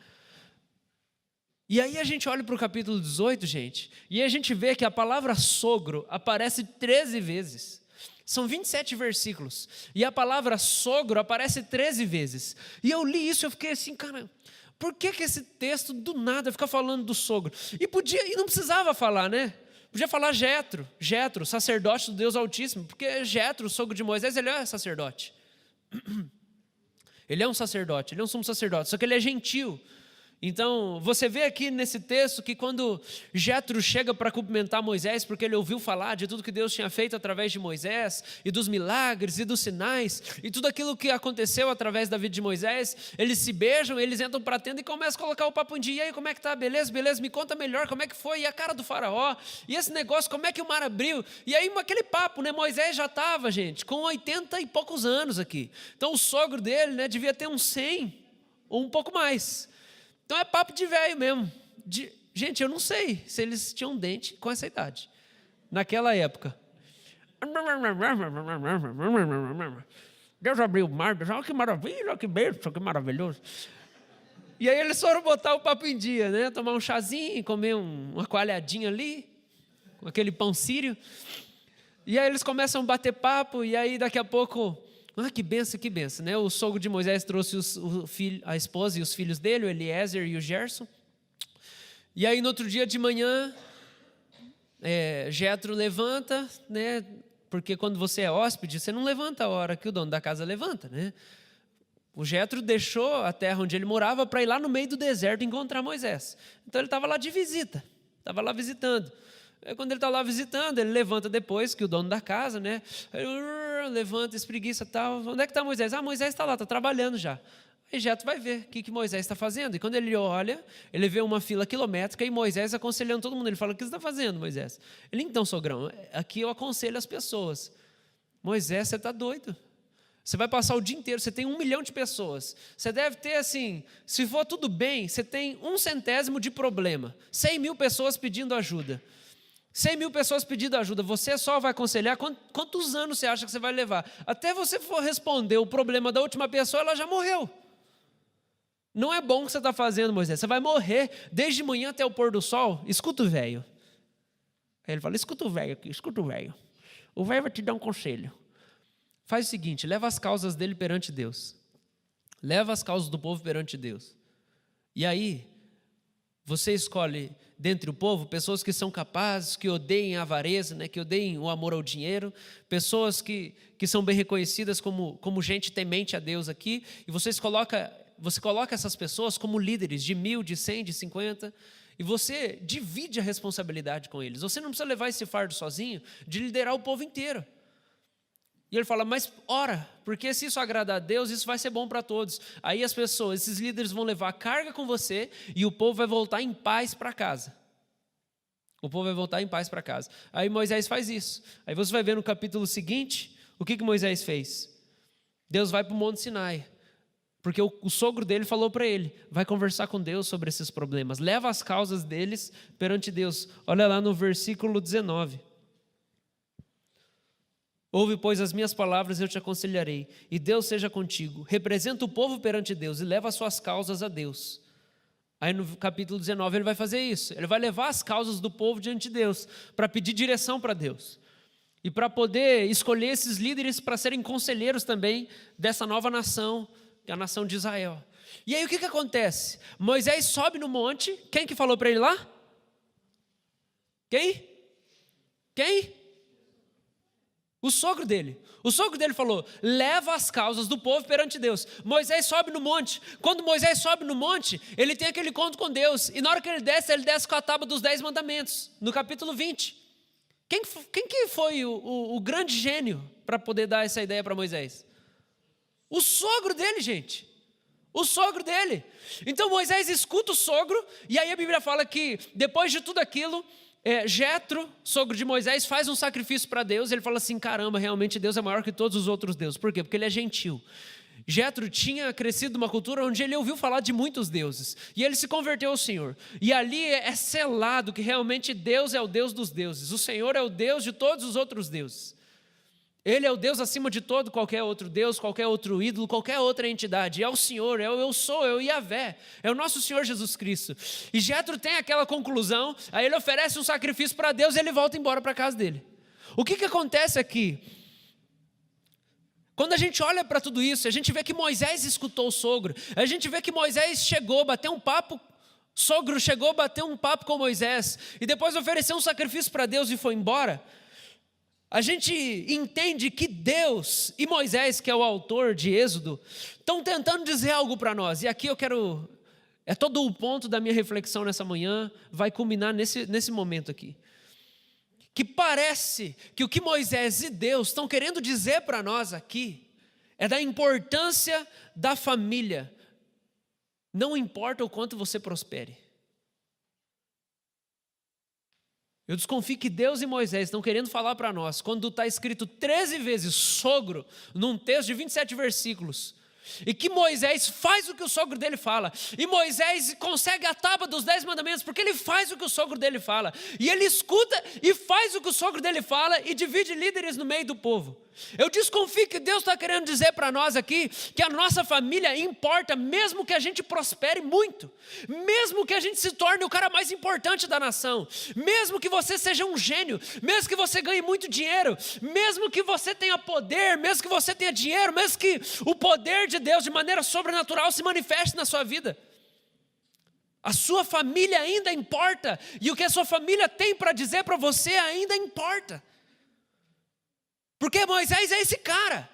E aí a gente olha para o capítulo 18, gente, e a gente vê que a palavra sogro aparece 13 vezes. São 27 versículos, e a palavra sogro aparece 13 vezes. E eu li isso e eu fiquei assim, cara... Por que esse texto do nada fica falando do sogro? E não precisava falar, né? Podia falar Jetro, sacerdote do Deus Altíssimo, porque Jetro, o sogro de Moisés, ele é sacerdote. Ele é um sacerdote, ele é um sumo sacerdote, só que ele é gentil. Então, você vê aqui nesse texto que quando Jetro chega para cumprimentar Moisés, porque ele ouviu falar de tudo que Deus tinha feito através de Moisés, e dos milagres, e dos sinais, e tudo aquilo que aconteceu através da vida de Moisés, eles se beijam, eles entram para a tenda e começam a colocar o papo em dia. E aí, como é que tá? Beleza, me conta melhor, como é que foi? E a cara do faraó? E esse negócio, como é que o mar abriu? E aí, aquele papo, né? Moisés já estava, gente, com 80 e poucos anos aqui. Então, o sogro dele, né, devia ter uns 100, ou um pouco mais. Então é papo de velho mesmo. Gente, eu não sei se eles tinham dente com essa idade, naquela época. Deus abriu o mar, olha que maravilha, olha que bênção, que maravilhoso. E aí eles foram botar o papo em dia, né? Tomar um chazinho, comer uma coalhadinha ali, com aquele pão sírio. E aí eles começam a bater papo, e aí daqui a pouco... que benção, né? O sogro de Moisés trouxe a esposa e os filhos dele, o Eliezer e o Gerson. E aí no outro dia de manhã, Jetro levanta, né? porque quando você é hóspede, você não levanta a hora que o dono da casa levanta, né? O Jetro deixou a terra onde ele morava para ir lá no meio do deserto encontrar Moisés. Então ele estava lá de visita, estava lá visitando. Aí, quando ele está lá visitando, ele levanta depois que o dono da casa, né? Ele levanta, espreguiça e tal. Onde é que está Moisés? Moisés está lá, está trabalhando já. Aí Jetro vai ver o que Moisés está fazendo. E quando ele olha, ele vê uma fila quilométrica e Moisés aconselhando todo mundo. Ele fala: o que você está fazendo, Moisés? Ele: então, sogrão, aqui eu aconselho as pessoas. Moisés, você está doido. Você vai passar o dia inteiro, você tem 1 milhão de pessoas. Você deve ter, assim, se for tudo bem, você tem 1/100 de problema. 100 mil pessoas pedindo ajuda. 100 mil pessoas pedindo ajuda. Você só vai aconselhar quantos anos você acha que você vai levar? Até você for responder o problema da última pessoa, ela já morreu. Não é bom o que você está fazendo, Moisés. Você vai morrer desde manhã até o pôr do sol. Escuta o velho. Aí ele fala: escuta o velho aqui, escuta o velho. O velho vai te dar um conselho. Faz o seguinte, leva as causas dele perante Deus. Leva as causas do povo perante Deus. E aí, você escolhe dentre o povo pessoas que são capazes, que odeiem a avareza, né, que odeiem o amor ao dinheiro, pessoas que são bem reconhecidas como gente temente a Deus aqui, e você coloca essas pessoas como líderes de 1.000, de 100, de 50, e você divide a responsabilidade com eles. Você não precisa levar esse fardo sozinho de liderar o povo inteiro. E ele fala: mas ora, porque se isso agradar a Deus, isso vai ser bom para todos. Aí as pessoas, esses líderes vão levar carga com você e o povo vai voltar em paz para casa. O povo vai voltar em paz para casa. Aí Moisés faz isso. Aí você vai ver no capítulo seguinte, o que Moisés fez? Deus vai para o Monte Sinai, porque o sogro dele falou para ele: vai conversar com Deus sobre esses problemas. Leva as causas deles perante Deus. Olha lá no versículo 19. Ouve, pois, as minhas palavras, eu te aconselharei, e Deus seja contigo. Representa o povo perante Deus e leva as suas causas a Deus. Aí no capítulo 19 ele vai fazer isso. Ele vai levar as causas do povo diante de Deus, para pedir direção para Deus. E para poder escolher esses líderes para serem conselheiros também dessa nova nação, que é a nação de Israel. E aí o que acontece? Moisés sobe no monte. Quem que falou para ele lá? Quem? O sogro dele. O sogro dele falou: leva as causas do povo perante Deus. Moisés sobe no monte. Quando Moisés sobe no monte, ele tem aquele encontro com Deus. E na hora que ele desce com a tábua dos 10 mandamentos. No capítulo 20. Quem que foi o grande gênio para poder dar essa ideia para Moisés? O sogro dele, gente. O sogro dele. Então Moisés escuta o sogro. E aí a Bíblia fala que depois de tudo aquilo, Jetro, sogro de Moisés, faz um sacrifício para Deus. Ele fala assim: caramba, realmente Deus é maior que todos os outros deuses. Por quê? Porque ele é gentil. Jetro tinha crescido numa cultura onde ele ouviu falar de muitos deuses. E ele se converteu ao Senhor. E ali é selado que realmente Deus é o Deus dos deuses. O Senhor é o Deus de todos os outros deuses. Ele é o Deus acima de todo qualquer outro Deus, qualquer outro ídolo, qualquer outra entidade. É o Senhor, é o eu sou, é o Yahvé, é o nosso Senhor Jesus Cristo. E Jetro tem aquela conclusão, aí ele oferece um sacrifício para Deus e ele volta embora para a casa dele. O que acontece aqui? Quando a gente olha para tudo isso, a gente vê que Moisés escutou o sogro, a gente vê que Moisés chegou, bateu um papo, sogro chegou, bateu um papo com Moisés, e depois ofereceu um sacrifício para Deus e foi embora. A gente entende que Deus e Moisés, que é o autor de Êxodo, estão tentando dizer algo para nós. E aqui é todo o ponto da minha reflexão nessa manhã, vai culminar nesse momento aqui. Que parece que o que Moisés e Deus estão querendo dizer para nós aqui é da importância da família. Não importa o quanto você prospere. Eu desconfio que Deus e Moisés estão querendo falar para nós, quando está escrito 13 vezes sogro, num texto de 27 versículos, e que Moisés faz o que o sogro dele fala, e Moisés consegue a tábua dos 10 mandamentos, porque ele faz o que o sogro dele fala, e ele escuta e faz o que o sogro dele fala, e divide líderes no meio do povo. Eu desconfio que Deus está querendo dizer para nós aqui que a nossa família importa, mesmo que a gente prospere muito, mesmo que a gente se torne o cara mais importante da nação, mesmo que você seja um gênio, mesmo que você ganhe muito dinheiro, mesmo que você tenha poder, mesmo que você tenha dinheiro, mesmo que o poder de Deus de maneira sobrenatural se manifeste na sua vida. A sua família ainda importa, e o que a sua família tem para dizer para você ainda importa. Porque Moisés é esse cara.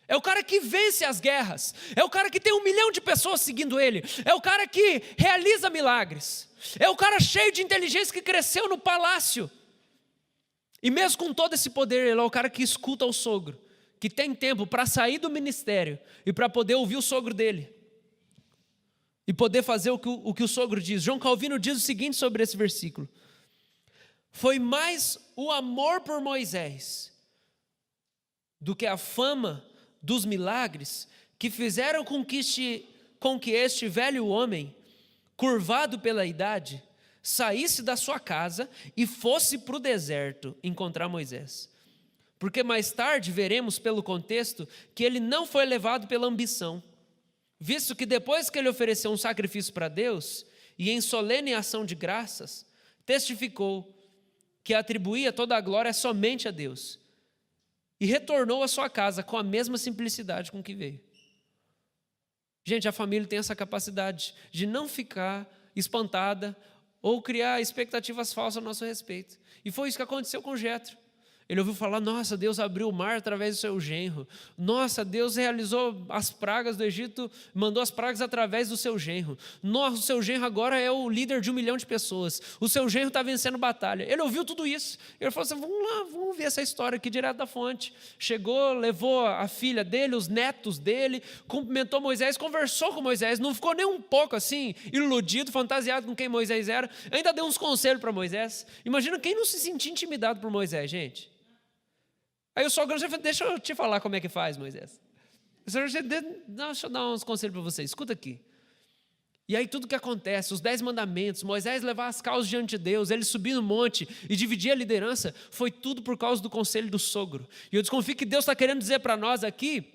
É o cara que vence as guerras. É o cara que tem 1 milhão de pessoas seguindo ele. É o cara que realiza milagres. É o cara cheio de inteligência que cresceu no palácio. E mesmo com todo esse poder, ele é o cara que escuta o sogro, que tem tempo para sair do ministério e para poder ouvir o sogro dele. E poder fazer o que o sogro diz. João Calvino diz o seguinte sobre esse versículo: foi mais o amor por Moisés do que a fama dos milagres que fizeram com que este velho homem, curvado pela idade, saísse da sua casa e fosse para o deserto encontrar Moisés. Porque mais tarde veremos pelo contexto que ele não foi levado pela ambição, visto que depois que ele ofereceu um sacrifício para Deus, e em solene ação de graças, testificou que atribuía toda a glória somente a Deus, e retornou à sua casa com a mesma simplicidade com que veio. Gente, a família tem essa capacidade de não ficar espantada ou criar expectativas falsas a nosso respeito. E foi isso que aconteceu com Jetro. Ele ouviu falar: nossa, Deus abriu o mar através do seu genro. Nossa, Deus realizou as pragas do Egito, mandou as pragas através do seu genro. Nossa, o seu genro agora é o líder de 1 milhão de pessoas. O seu genro está vencendo batalha. Ele ouviu tudo isso. Ele falou assim: vamos lá, vamos ver essa história aqui direto da fonte. Chegou, levou a filha dele, os netos dele, cumprimentou Moisés, conversou com Moisés. Não ficou nem um pouco assim, iludido, fantasiado com quem Moisés era. Ainda deu uns conselhos para Moisés. Imagina quem não se sentia intimidado por Moisés, gente. Aí o sogro já falou: deixa eu te falar como é que faz, Moisés. Deixa eu dar uns conselhos para você, escuta aqui. E aí tudo que acontece, os 10 mandamentos, Moisés levar as causas diante de Deus, ele subir no monte e dividir a liderança, foi tudo por causa do conselho do sogro. E eu desconfio que Deus está querendo dizer para nós aqui,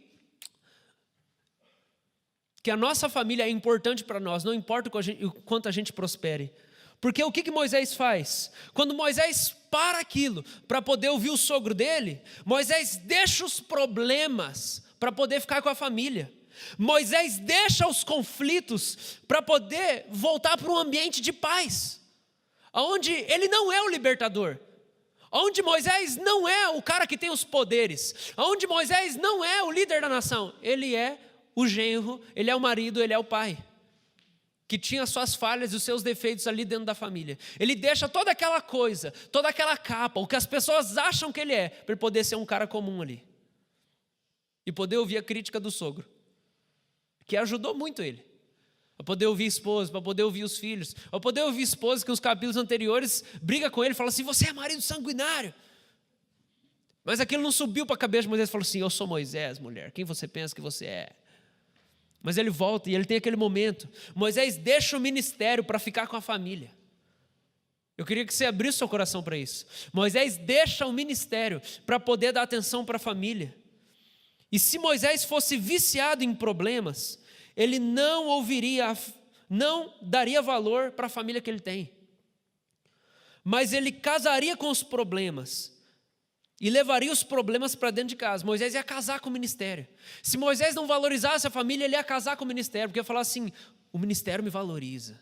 que a nossa família é importante para nós, não importa o quanto a gente prospere. Porque o que Moisés faz? Quando Moisés para aquilo para poder ouvir o sogro dele, Moisés deixa os problemas para poder ficar com a família. Moisés deixa os conflitos para poder voltar para um ambiente de paz, onde ele não é o libertador, onde Moisés não é o cara que tem os poderes, onde Moisés não é o líder da nação, ele é o genro, ele é o marido, ele é o pai, que tinha suas falhas e os seus defeitos ali dentro da família. Ele deixa toda aquela coisa, toda aquela capa, o que as pessoas acham que ele é, para ele poder ser um cara comum ali. E poder ouvir a crítica do sogro, que ajudou muito ele. Para poder ouvir a esposa, para poder ouvir os filhos, para poder ouvir a esposa que nos capítulos anteriores briga com ele, fala assim: você é marido sanguinário. Mas aquilo não subiu para a cabeça de Moisés, falou assim: eu sou Moisés, mulher, quem você pensa que você é? Mas ele volta e ele tem aquele momento. Moisés deixa o ministério para ficar com a família. Eu queria que você abrisse seu coração para isso. Moisés deixa o ministério para poder dar atenção para a família. E se Moisés fosse viciado em problemas, ele não daria valor para a família que ele tem. Mas ele casaria com os problemas e levaria os problemas para dentro de casa. Moisés ia casar com o ministério. Se Moisés não valorizasse a família, ele ia casar com o ministério, porque ia falar assim: o ministério me valoriza,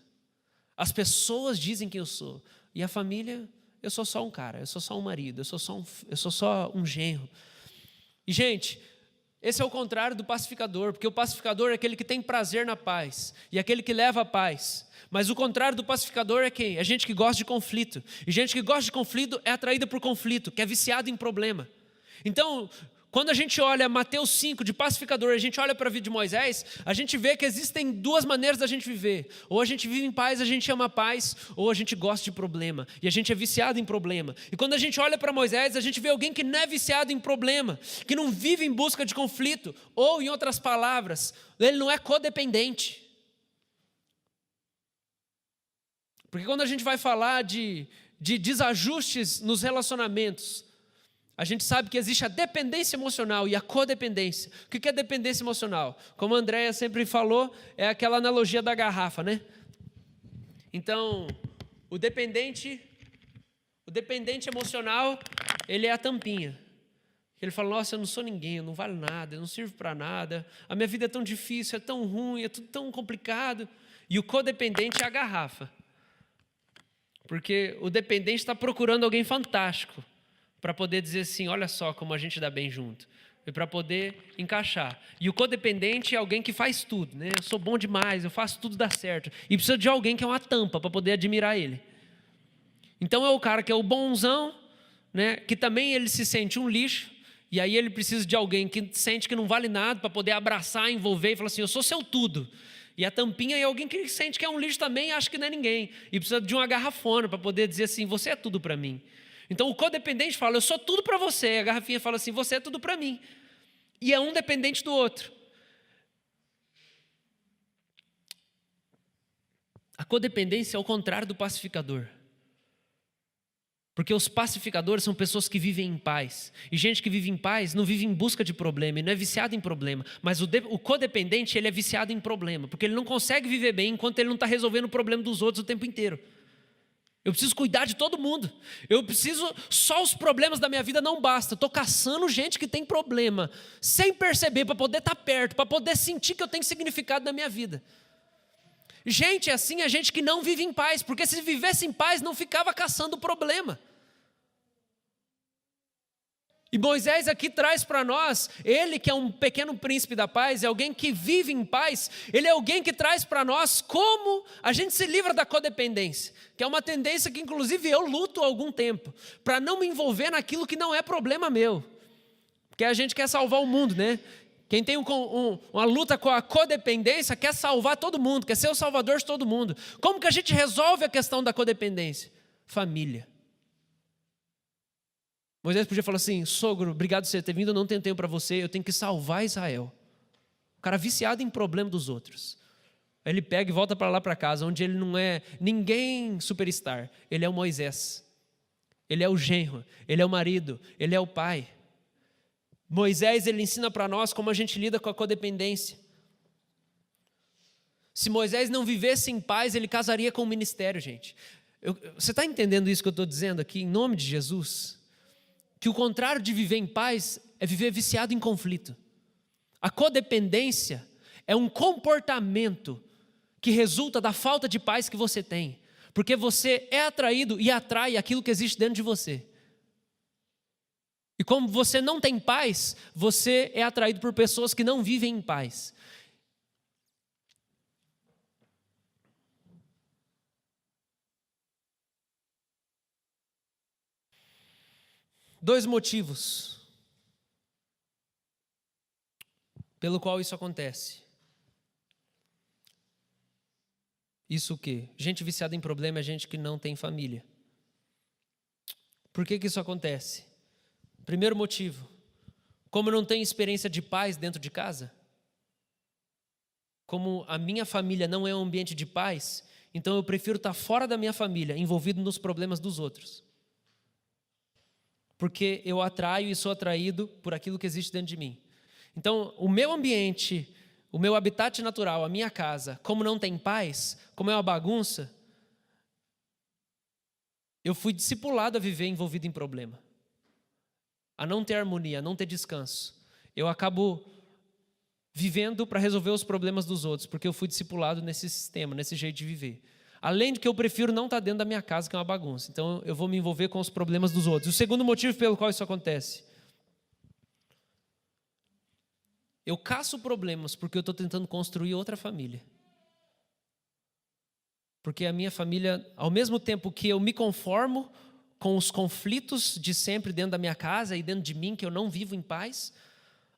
as pessoas dizem quem eu sou, e a família, eu sou só um cara, eu sou só um marido, eu sou só um genro. E gente, esse é o contrário do pacificador, porque o pacificador é aquele que tem prazer na paz, e aquele que leva a paz. Mas o contrário do pacificador é quem? É gente que gosta de conflito. E gente que gosta de conflito é atraída por conflito, que é viciado em problema. Então, quando a gente olha Mateus 5 de pacificador, a gente olha para a vida de Moisés, a gente vê que existem 2 maneiras da gente viver. Ou a gente vive em paz, a gente ama a paz, ou a gente gosta de problema, e a gente é viciado em problema. E quando a gente olha para Moisés, a gente vê alguém que não é viciado em problema, que não vive em busca de conflito, ou em outras palavras, ele não é codependente. Porque quando a gente vai falar de desajustes nos relacionamentos, a gente sabe que existe a dependência emocional e a codependência. O que é dependência emocional? Como a Andréia sempre falou, é aquela analogia da garrafa, né? Então, o dependente emocional, ele é a tampinha. Ele fala: nossa, eu não sou ninguém, eu não valho nada, eu não sirvo para nada, a minha vida é tão difícil, é tão ruim, é tudo tão complicado. E o codependente é a garrafa. Porque o dependente está procurando alguém fantástico para poder dizer assim, olha só como a gente dá bem junto. E para poder encaixar. E o codependente é alguém que faz tudo, né? Eu sou bom demais, eu faço tudo dar certo. E precisa de alguém que é uma tampa para poder admirar ele. Então é o cara que é o bonzão, né? Que também ele se sente um lixo. E aí ele precisa de alguém que sente que não vale nada para poder abraçar, envolver e falar assim, eu sou seu tudo. E a tampinha é alguém que sente que é um lixo também e acha que não é ninguém. E precisa de uma garrafona para poder dizer assim, você é tudo para mim. Então o codependente fala, eu sou tudo para você. E a garrafinha fala assim, você é tudo para mim. E é um dependente do outro. A codependência é o contrário do pacificador. Porque os pacificadores são pessoas que vivem em paz. E gente que vive em paz não vive em busca de problema, e não é viciado em problema. Mas o codependente, ele é viciado em problema, porque ele não consegue viver bem enquanto ele não está resolvendo o problema dos outros o tempo inteiro. Eu preciso cuidar de todo mundo. Eu preciso, só os problemas da minha vida não basta. Estou caçando gente que tem problema, sem perceber, para poder estar perto, para poder sentir que eu tenho significado na minha vida. Gente assim é gente que não vive em paz, porque se vivesse em paz não ficava caçando problema. E Moisés aqui traz para nós, ele que é um pequeno príncipe da paz, é alguém que vive em paz, ele é alguém que traz para nós como a gente se livra da codependência, que é uma tendência que inclusive eu luto há algum tempo, para não me envolver naquilo que não é problema meu, porque a gente quer salvar o mundo, né? Quem tem uma luta com a codependência quer salvar todo mundo, quer ser o salvador de todo mundo. Como que a gente resolve a questão da codependência? Família. Moisés podia falar assim, sogro, obrigado por você ter vindo, eu não tenho tempo para você, eu tenho que salvar Israel. O cara viciado em problema dos outros. Aí ele pega e volta para lá para casa, onde ele não é ninguém superstar. Ele é o Moisés. Ele é o genro, ele é o marido, ele é o pai. Moisés, ele ensina para nós como a gente lida com a codependência. Se Moisés não vivesse em paz, ele casaria com o ministério, gente. Você está entendendo isso que eu estou dizendo aqui, em nome de Jesus? Que o contrário de viver em paz é viver viciado em conflito. A codependência é um comportamento que resulta da falta de paz que você tem, porque você é atraído e atrai aquilo que existe dentro de você. E como você não tem paz, você é atraído por pessoas que não vivem em paz. Dois motivos pelo qual isso acontece. Isso o quê? Gente viciada em problema é gente que não tem família. Por que isso acontece? Primeiro motivo, como eu não tenho experiência de paz dentro de casa, como a minha família não é um ambiente de paz, então eu prefiro estar fora da minha família, envolvido nos problemas dos outros. Porque eu atraio e sou atraído por aquilo que existe dentro de mim. Então, o meu ambiente, o meu habitat natural, a minha casa, como não tem paz, como é uma bagunça, eu fui discipulado a viver envolvido em problema, a não ter harmonia, a não ter descanso. Eu acabo vivendo para resolver os problemas dos outros, porque eu fui discipulado nesse sistema, nesse jeito de viver. Além de que eu prefiro não estar dentro da minha casa, que é uma bagunça. Então eu vou me envolver com os problemas dos outros. O segundo motivo pelo qual isso acontece: eu caço problemas porque eu estou tentando construir outra família. Porque a minha família, ao mesmo tempo que eu me conformo com os conflitos de sempre dentro da minha casa e dentro de mim, que eu não vivo em paz,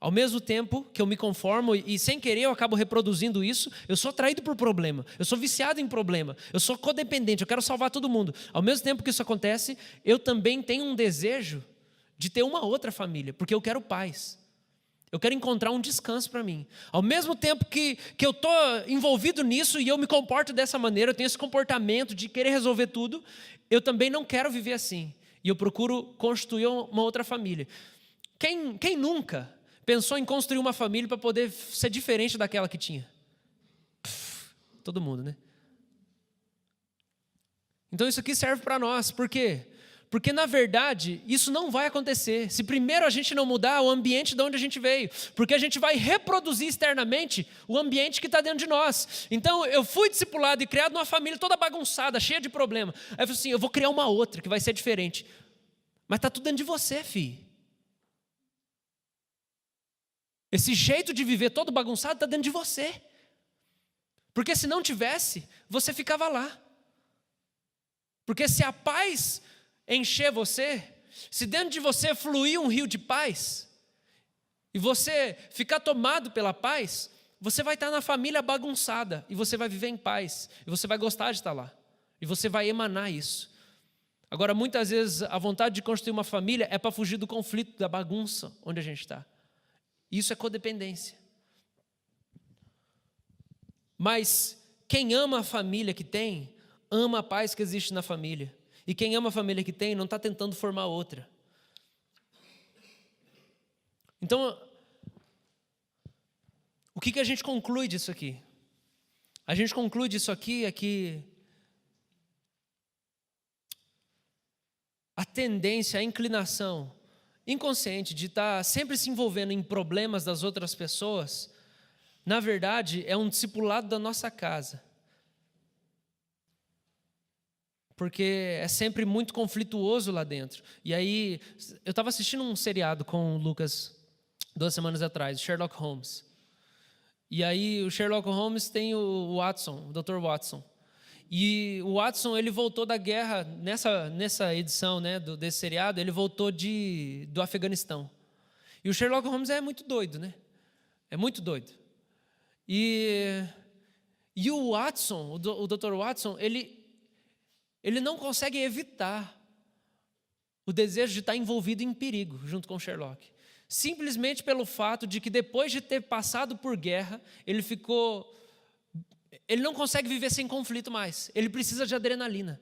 ao mesmo tempo que eu me conformo e sem querer eu acabo reproduzindo isso, eu sou atraído por problema, eu sou viciado em problema, eu sou codependente, eu quero salvar todo mundo. Ao mesmo tempo que isso acontece, eu também tenho um desejo de ter uma outra família, porque eu quero paz. Eu quero encontrar um descanso para mim. Ao mesmo tempo que eu estou envolvido nisso e eu me comporto dessa maneira, eu tenho esse comportamento de querer resolver tudo, eu também não quero viver assim. E eu procuro constituir uma outra família. Quem nunca pensou em construir uma família para poder ser diferente daquela que tinha? Todo mundo, né? Então isso aqui serve para nós. Por quê? Porque na verdade isso não vai acontecer se primeiro a gente não mudar o ambiente de onde a gente veio, porque a gente vai reproduzir externamente o ambiente que está dentro de nós. Então eu fui discipulado e criado numa família toda bagunçada, cheia de problema. Aí eu falei assim, eu vou criar uma outra que vai ser diferente. Mas está tudo dentro de você, filho. Esse jeito de viver todo bagunçado está dentro de você. Porque se não tivesse, você ficava lá. Porque se a paz encher você, se dentro de você fluir um rio de paz, e você ficar tomado pela paz, você vai estar na família bagunçada, e você vai viver em paz, e você vai gostar de estar lá, e você vai emanar isso. Agora, muitas vezes, a vontade de construir uma família é para fugir do conflito, da bagunça onde a gente está. Isso é codependência. Mas quem ama a família que tem, ama a paz que existe na família. E quem ama a família que tem, não está tentando formar outra. Então, o que a gente conclui disso aqui? A gente conclui disso aqui é que a tendência, a inclinação inconsciente de estar sempre se envolvendo em problemas das outras pessoas, na verdade, é um discipulado da nossa casa. Porque é sempre muito conflituoso lá dentro. E aí, eu estava assistindo um seriado com o Lucas 2 semanas atrás, Sherlock Holmes. E aí, o Sherlock Holmes tem o Watson, o Dr. Watson. E o Watson, ele voltou da guerra, nessa edição, né, desse seriado, ele voltou do Afeganistão. E o Sherlock Holmes é muito doido, né? É muito doido. E o Watson, o Dr. Watson, ele não consegue evitar o desejo de estar envolvido em perigo junto com o Sherlock. Simplesmente pelo fato de que depois de ter passado por guerra, ele não consegue viver sem conflito mais. Ele precisa de adrenalina.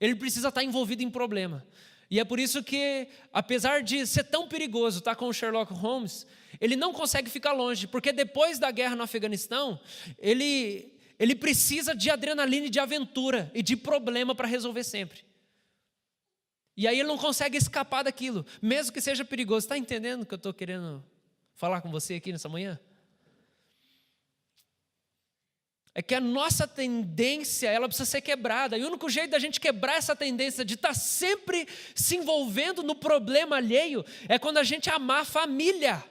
Ele precisa estar envolvido em problema. E é por isso que, apesar de ser tão perigoso estar com o Sherlock Holmes, ele não consegue ficar longe, porque depois da guerra no Afeganistão, ele precisa de adrenalina e de aventura e de problema para resolver sempre. E aí ele não consegue escapar daquilo, mesmo que seja perigoso. Está entendendo o que eu estou querendo falar com você aqui nessa manhã? É que a nossa tendência, ela precisa ser quebrada. E o único jeito da gente quebrar essa tendência de estar sempre se envolvendo no problema alheio é quando a gente amar a família.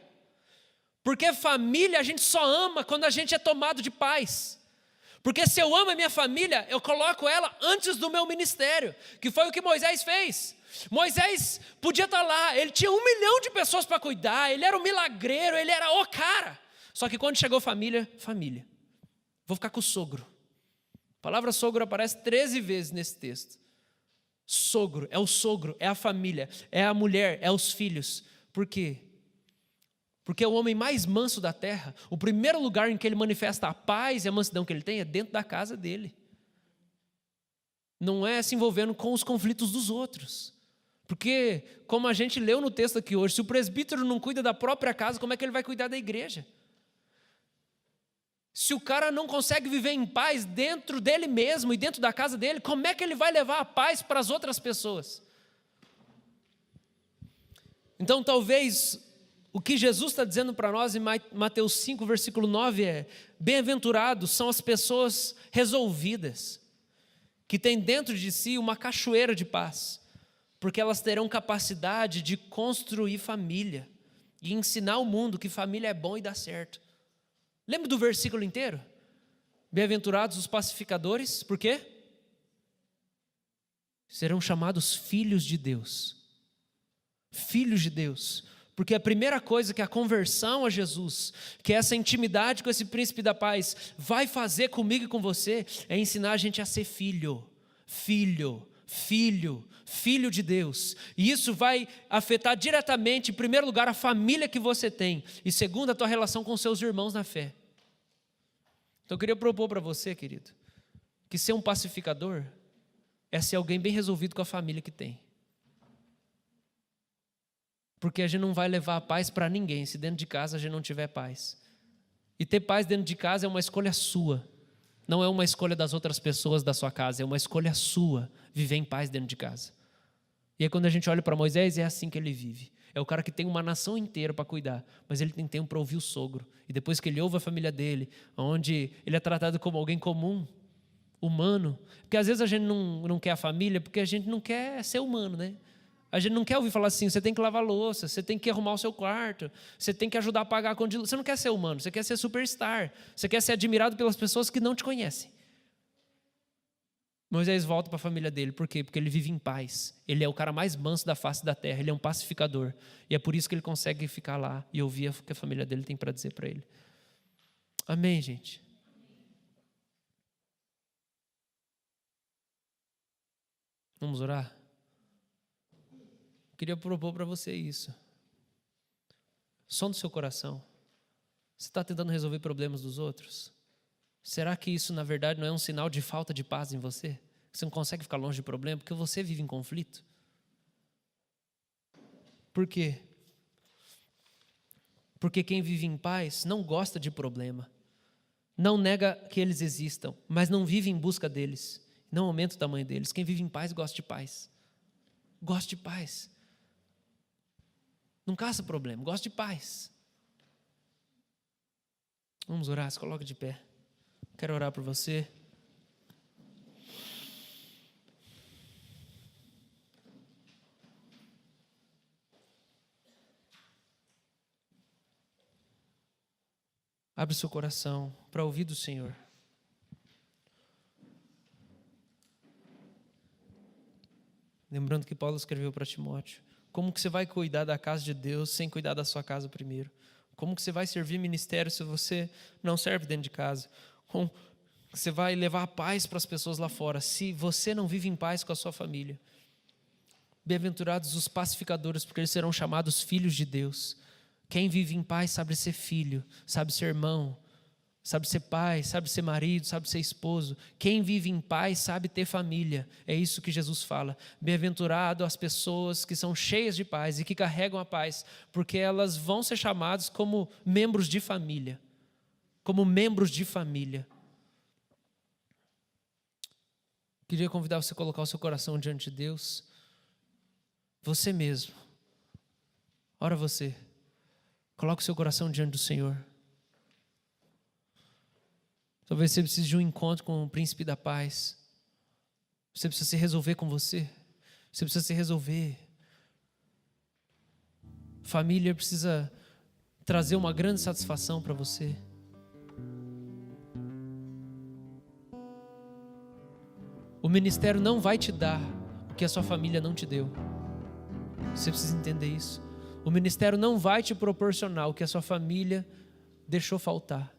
Porque família a gente só ama quando a gente é tomado de paz. Porque se eu amo a minha família, eu coloco ela antes do meu ministério, que foi o que Moisés fez. Moisés podia estar lá, ele tinha 1 milhão de pessoas para cuidar, ele era um milagreiro, ele era o cara. Só que quando chegou família, vou ficar com o sogro. A palavra sogro aparece 13 vezes nesse texto. Sogro, é o sogro, é a família, é a mulher, é os filhos. Por quê? Porque é o homem mais manso da terra. O primeiro lugar em que ele manifesta a paz e a mansidão que ele tem é dentro da casa dele. Não é se envolvendo com os conflitos dos outros. Porque, como a gente leu no texto aqui hoje, se o presbítero não cuida da própria casa, como é que ele vai cuidar da igreja? Se o cara não consegue viver em paz dentro dele mesmo e dentro da casa dele, como é que ele vai levar a paz para as outras pessoas? Então, talvez o que Jesus está dizendo para nós em Mateus 5, versículo 9 é: bem-aventurados são as pessoas resolvidas, que têm dentro de si uma cachoeira de paz, porque elas terão capacidade de construir família e ensinar ao mundo que família é bom e dá certo. Lembra do versículo inteiro? Bem-aventurados os pacificadores, por quê? Serão chamados filhos de Deus. Filhos de Deus. Porque a primeira coisa que a conversão a Jesus, que essa intimidade com esse príncipe da paz vai fazer comigo e com você, é ensinar a gente a ser filho de Deus. E isso vai afetar diretamente, em primeiro lugar, a família que você tem, e segundo, a tua relação com seus irmãos na fé. Então eu queria propor para você, querido, que ser um pacificador é ser alguém bem resolvido com a família que tem. Porque a gente não vai levar a paz para ninguém se dentro de casa a gente não tiver paz. E ter paz dentro de casa é uma escolha sua. Não é uma escolha das outras pessoas da sua casa, é uma escolha sua viver em paz dentro de casa. E aí quando a gente olha para Moisés, é assim que ele vive. É o cara que tem uma nação inteira para cuidar, mas ele tem tempo para ouvir o sogro. E depois que ele ouve a família dele, onde ele é tratado como alguém comum, humano. Porque às vezes a gente não quer a família porque a gente não quer ser humano, né? A gente não quer ouvir falar assim, você tem que lavar louça, você tem que arrumar o seu quarto, você tem que ajudar a pagar a conta de luz. Você não quer ser humano, você quer ser superstar, você quer ser admirado pelas pessoas que não te conhecem. Moisés volta para a família dele, por quê? Porque ele vive em paz, ele é o cara mais manso da face da terra, ele é um pacificador, e é por isso que ele consegue ficar lá e ouvir o que a família dele tem para dizer para ele. Amém, gente? Vamos orar? Queria propor para você isso. Som do seu coração. Você está tentando resolver problemas dos outros? Será que isso, na verdade, não é um sinal de falta de paz em você? Você não consegue ficar longe de problema porque você vive em conflito? Por quê? Porque quem vive em paz não gosta de problema. Não nega que eles existam, mas não vive em busca deles. Não aumenta o tamanho deles. Quem vive em paz gosta de paz. Gosta de paz. Não caça problema, gosta de paz. Vamos orar, se coloca de pé. Quero orar por você. Abre seu coração para ouvir do Senhor. Lembrando que Paulo escreveu para Timóteo. Como que você vai cuidar da casa de Deus sem cuidar da sua casa primeiro? Como que você vai servir ministério se você não serve dentro de casa? Como você vai levar a paz para as pessoas lá fora se você não vive em paz com a sua família? Bem-aventurados os pacificadores, porque eles serão chamados filhos de Deus. Quem vive em paz sabe ser filho, sabe ser irmão, sabe ser pai, sabe ser marido, sabe ser esposo. Quem vive em paz sabe ter família. É isso que Jesus fala. Bem-aventurado as pessoas que são cheias de paz e que carregam a paz, porque elas vão ser chamadas como membros de família. Como membros de família. Queria convidar você a colocar o seu coração diante de Deus. Você mesmo. Ora você. Coloque o seu coração diante do Senhor. Talvez você precise de um encontro com o príncipe da paz. Você precisa se resolver com você. Você precisa se resolver. Família precisa trazer uma grande satisfação para você. O ministério não vai te dar o que a sua família não te deu. Você precisa entender isso. O ministério não vai te proporcionar o que a sua família deixou faltar.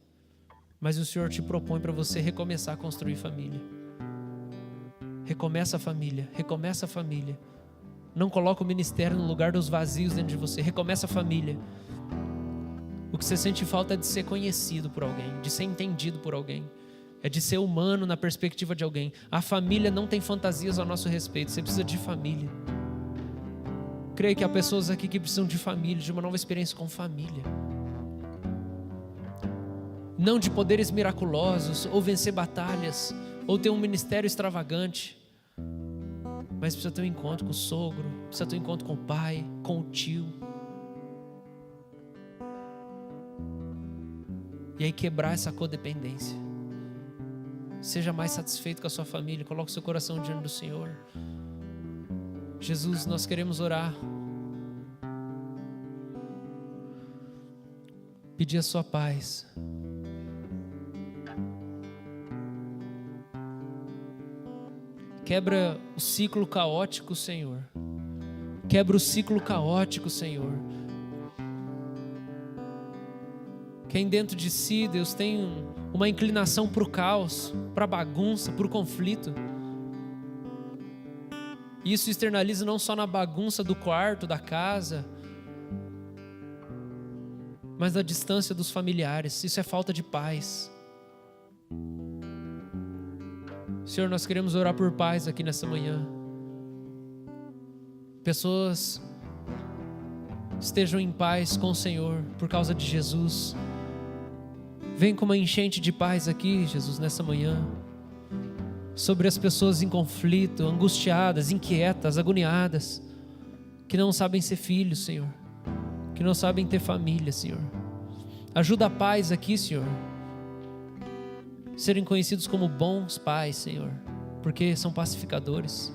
Mas o Senhor te propõe para você recomeçar a construir família. Recomeça a família, recomeça a família. Não coloca o ministério no lugar dos vazios dentro de você. Recomeça a família. O que você sente falta é de ser conhecido por alguém, de ser entendido por alguém. É de ser humano na perspectiva de alguém. A família não tem fantasias ao nosso respeito. Você precisa de família. Creio que há pessoas aqui que precisam de família, de uma nova experiência com família. Não de poderes miraculosos, ou vencer batalhas, ou ter um ministério extravagante. Mas precisa ter um encontro com o sogro, precisa ter um encontro com o pai, com o tio. E aí quebrar essa codependência. Seja mais satisfeito com a sua família, coloque o seu coração diante do Senhor. Jesus, nós queremos orar. Pedir a sua paz. Quebra o ciclo caótico, Senhor. Quebra o ciclo caótico, Senhor. Quem dentro de si, Deus, tem uma inclinação para o caos, para a bagunça, para o conflito. Isso externaliza não só na bagunça do quarto, da casa, mas na distância dos familiares. Isso é falta de paz. Senhor, nós queremos orar por paz aqui nessa manhã. Pessoas estejam em paz com o Senhor por causa de Jesus. Vem com uma enchente de paz aqui, Jesus, nessa manhã. Sobre as pessoas em conflito, angustiadas, inquietas, agoniadas, que não sabem ser filhos, Senhor, que não sabem ter família, Senhor. Ajuda a paz aqui, Senhor. Serem conhecidos como bons pais, Senhor, porque são pacificadores.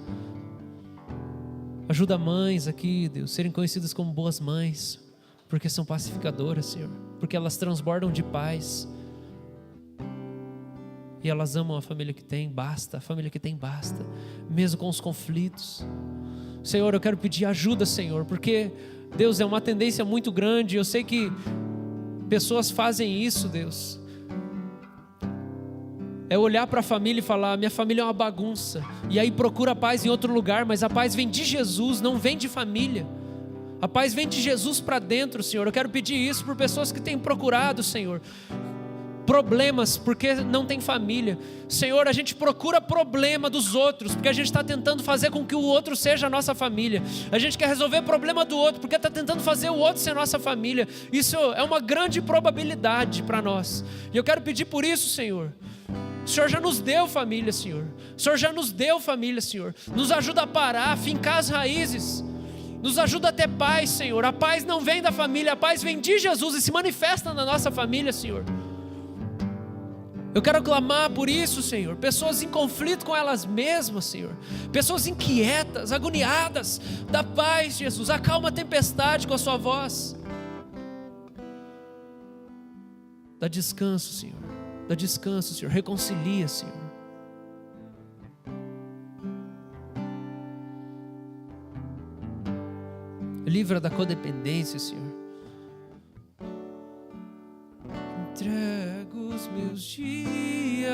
Ajuda mães aqui, Deus, serem conhecidas como boas mães, porque são pacificadoras, Senhor, porque elas transbordam de paz, e elas amam a família que tem, basta, a família que tem, basta, mesmo com os conflitos. Senhor, eu quero pedir ajuda, Senhor, porque, Deus, é uma tendência muito grande, eu sei que pessoas fazem isso, Deus, é olhar para a família e falar, minha família é uma bagunça, e aí procura a paz em outro lugar, mas a paz vem de Jesus, não vem de família. A paz vem de Jesus para dentro, Senhor. Eu quero pedir isso por pessoas que têm procurado, Senhor, problemas porque não tem família. Senhor, a gente procura problema dos outros porque a gente está tentando fazer com que o outro seja a nossa família. A gente quer resolver problema do outro porque está tentando fazer o outro ser nossa família. Isso é uma grande probabilidade para nós, e eu quero pedir por isso, Senhor. O Senhor já nos deu família, Senhor. O Senhor já nos deu família, Senhor. Nos ajuda a parar, a fincar as raízes. Nos ajuda a ter paz, Senhor. A paz não vem da família, a paz vem de Jesus e se manifesta na nossa família, Senhor. Eu quero clamar por isso, Senhor. Pessoas em conflito com elas mesmas, Senhor. Pessoas inquietas, agoniadas. Dá paz, Jesus. Acalma a tempestade com a sua voz. Dá descanso, Senhor. Dá descanso, Senhor. Reconcilia, Senhor. Livra da codependência, Senhor. Entrego os meus dias,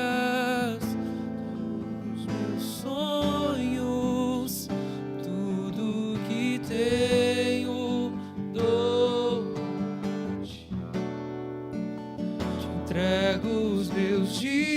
os meus sonhos, tudo que tenho, dou-te. Te entrego os meus dias.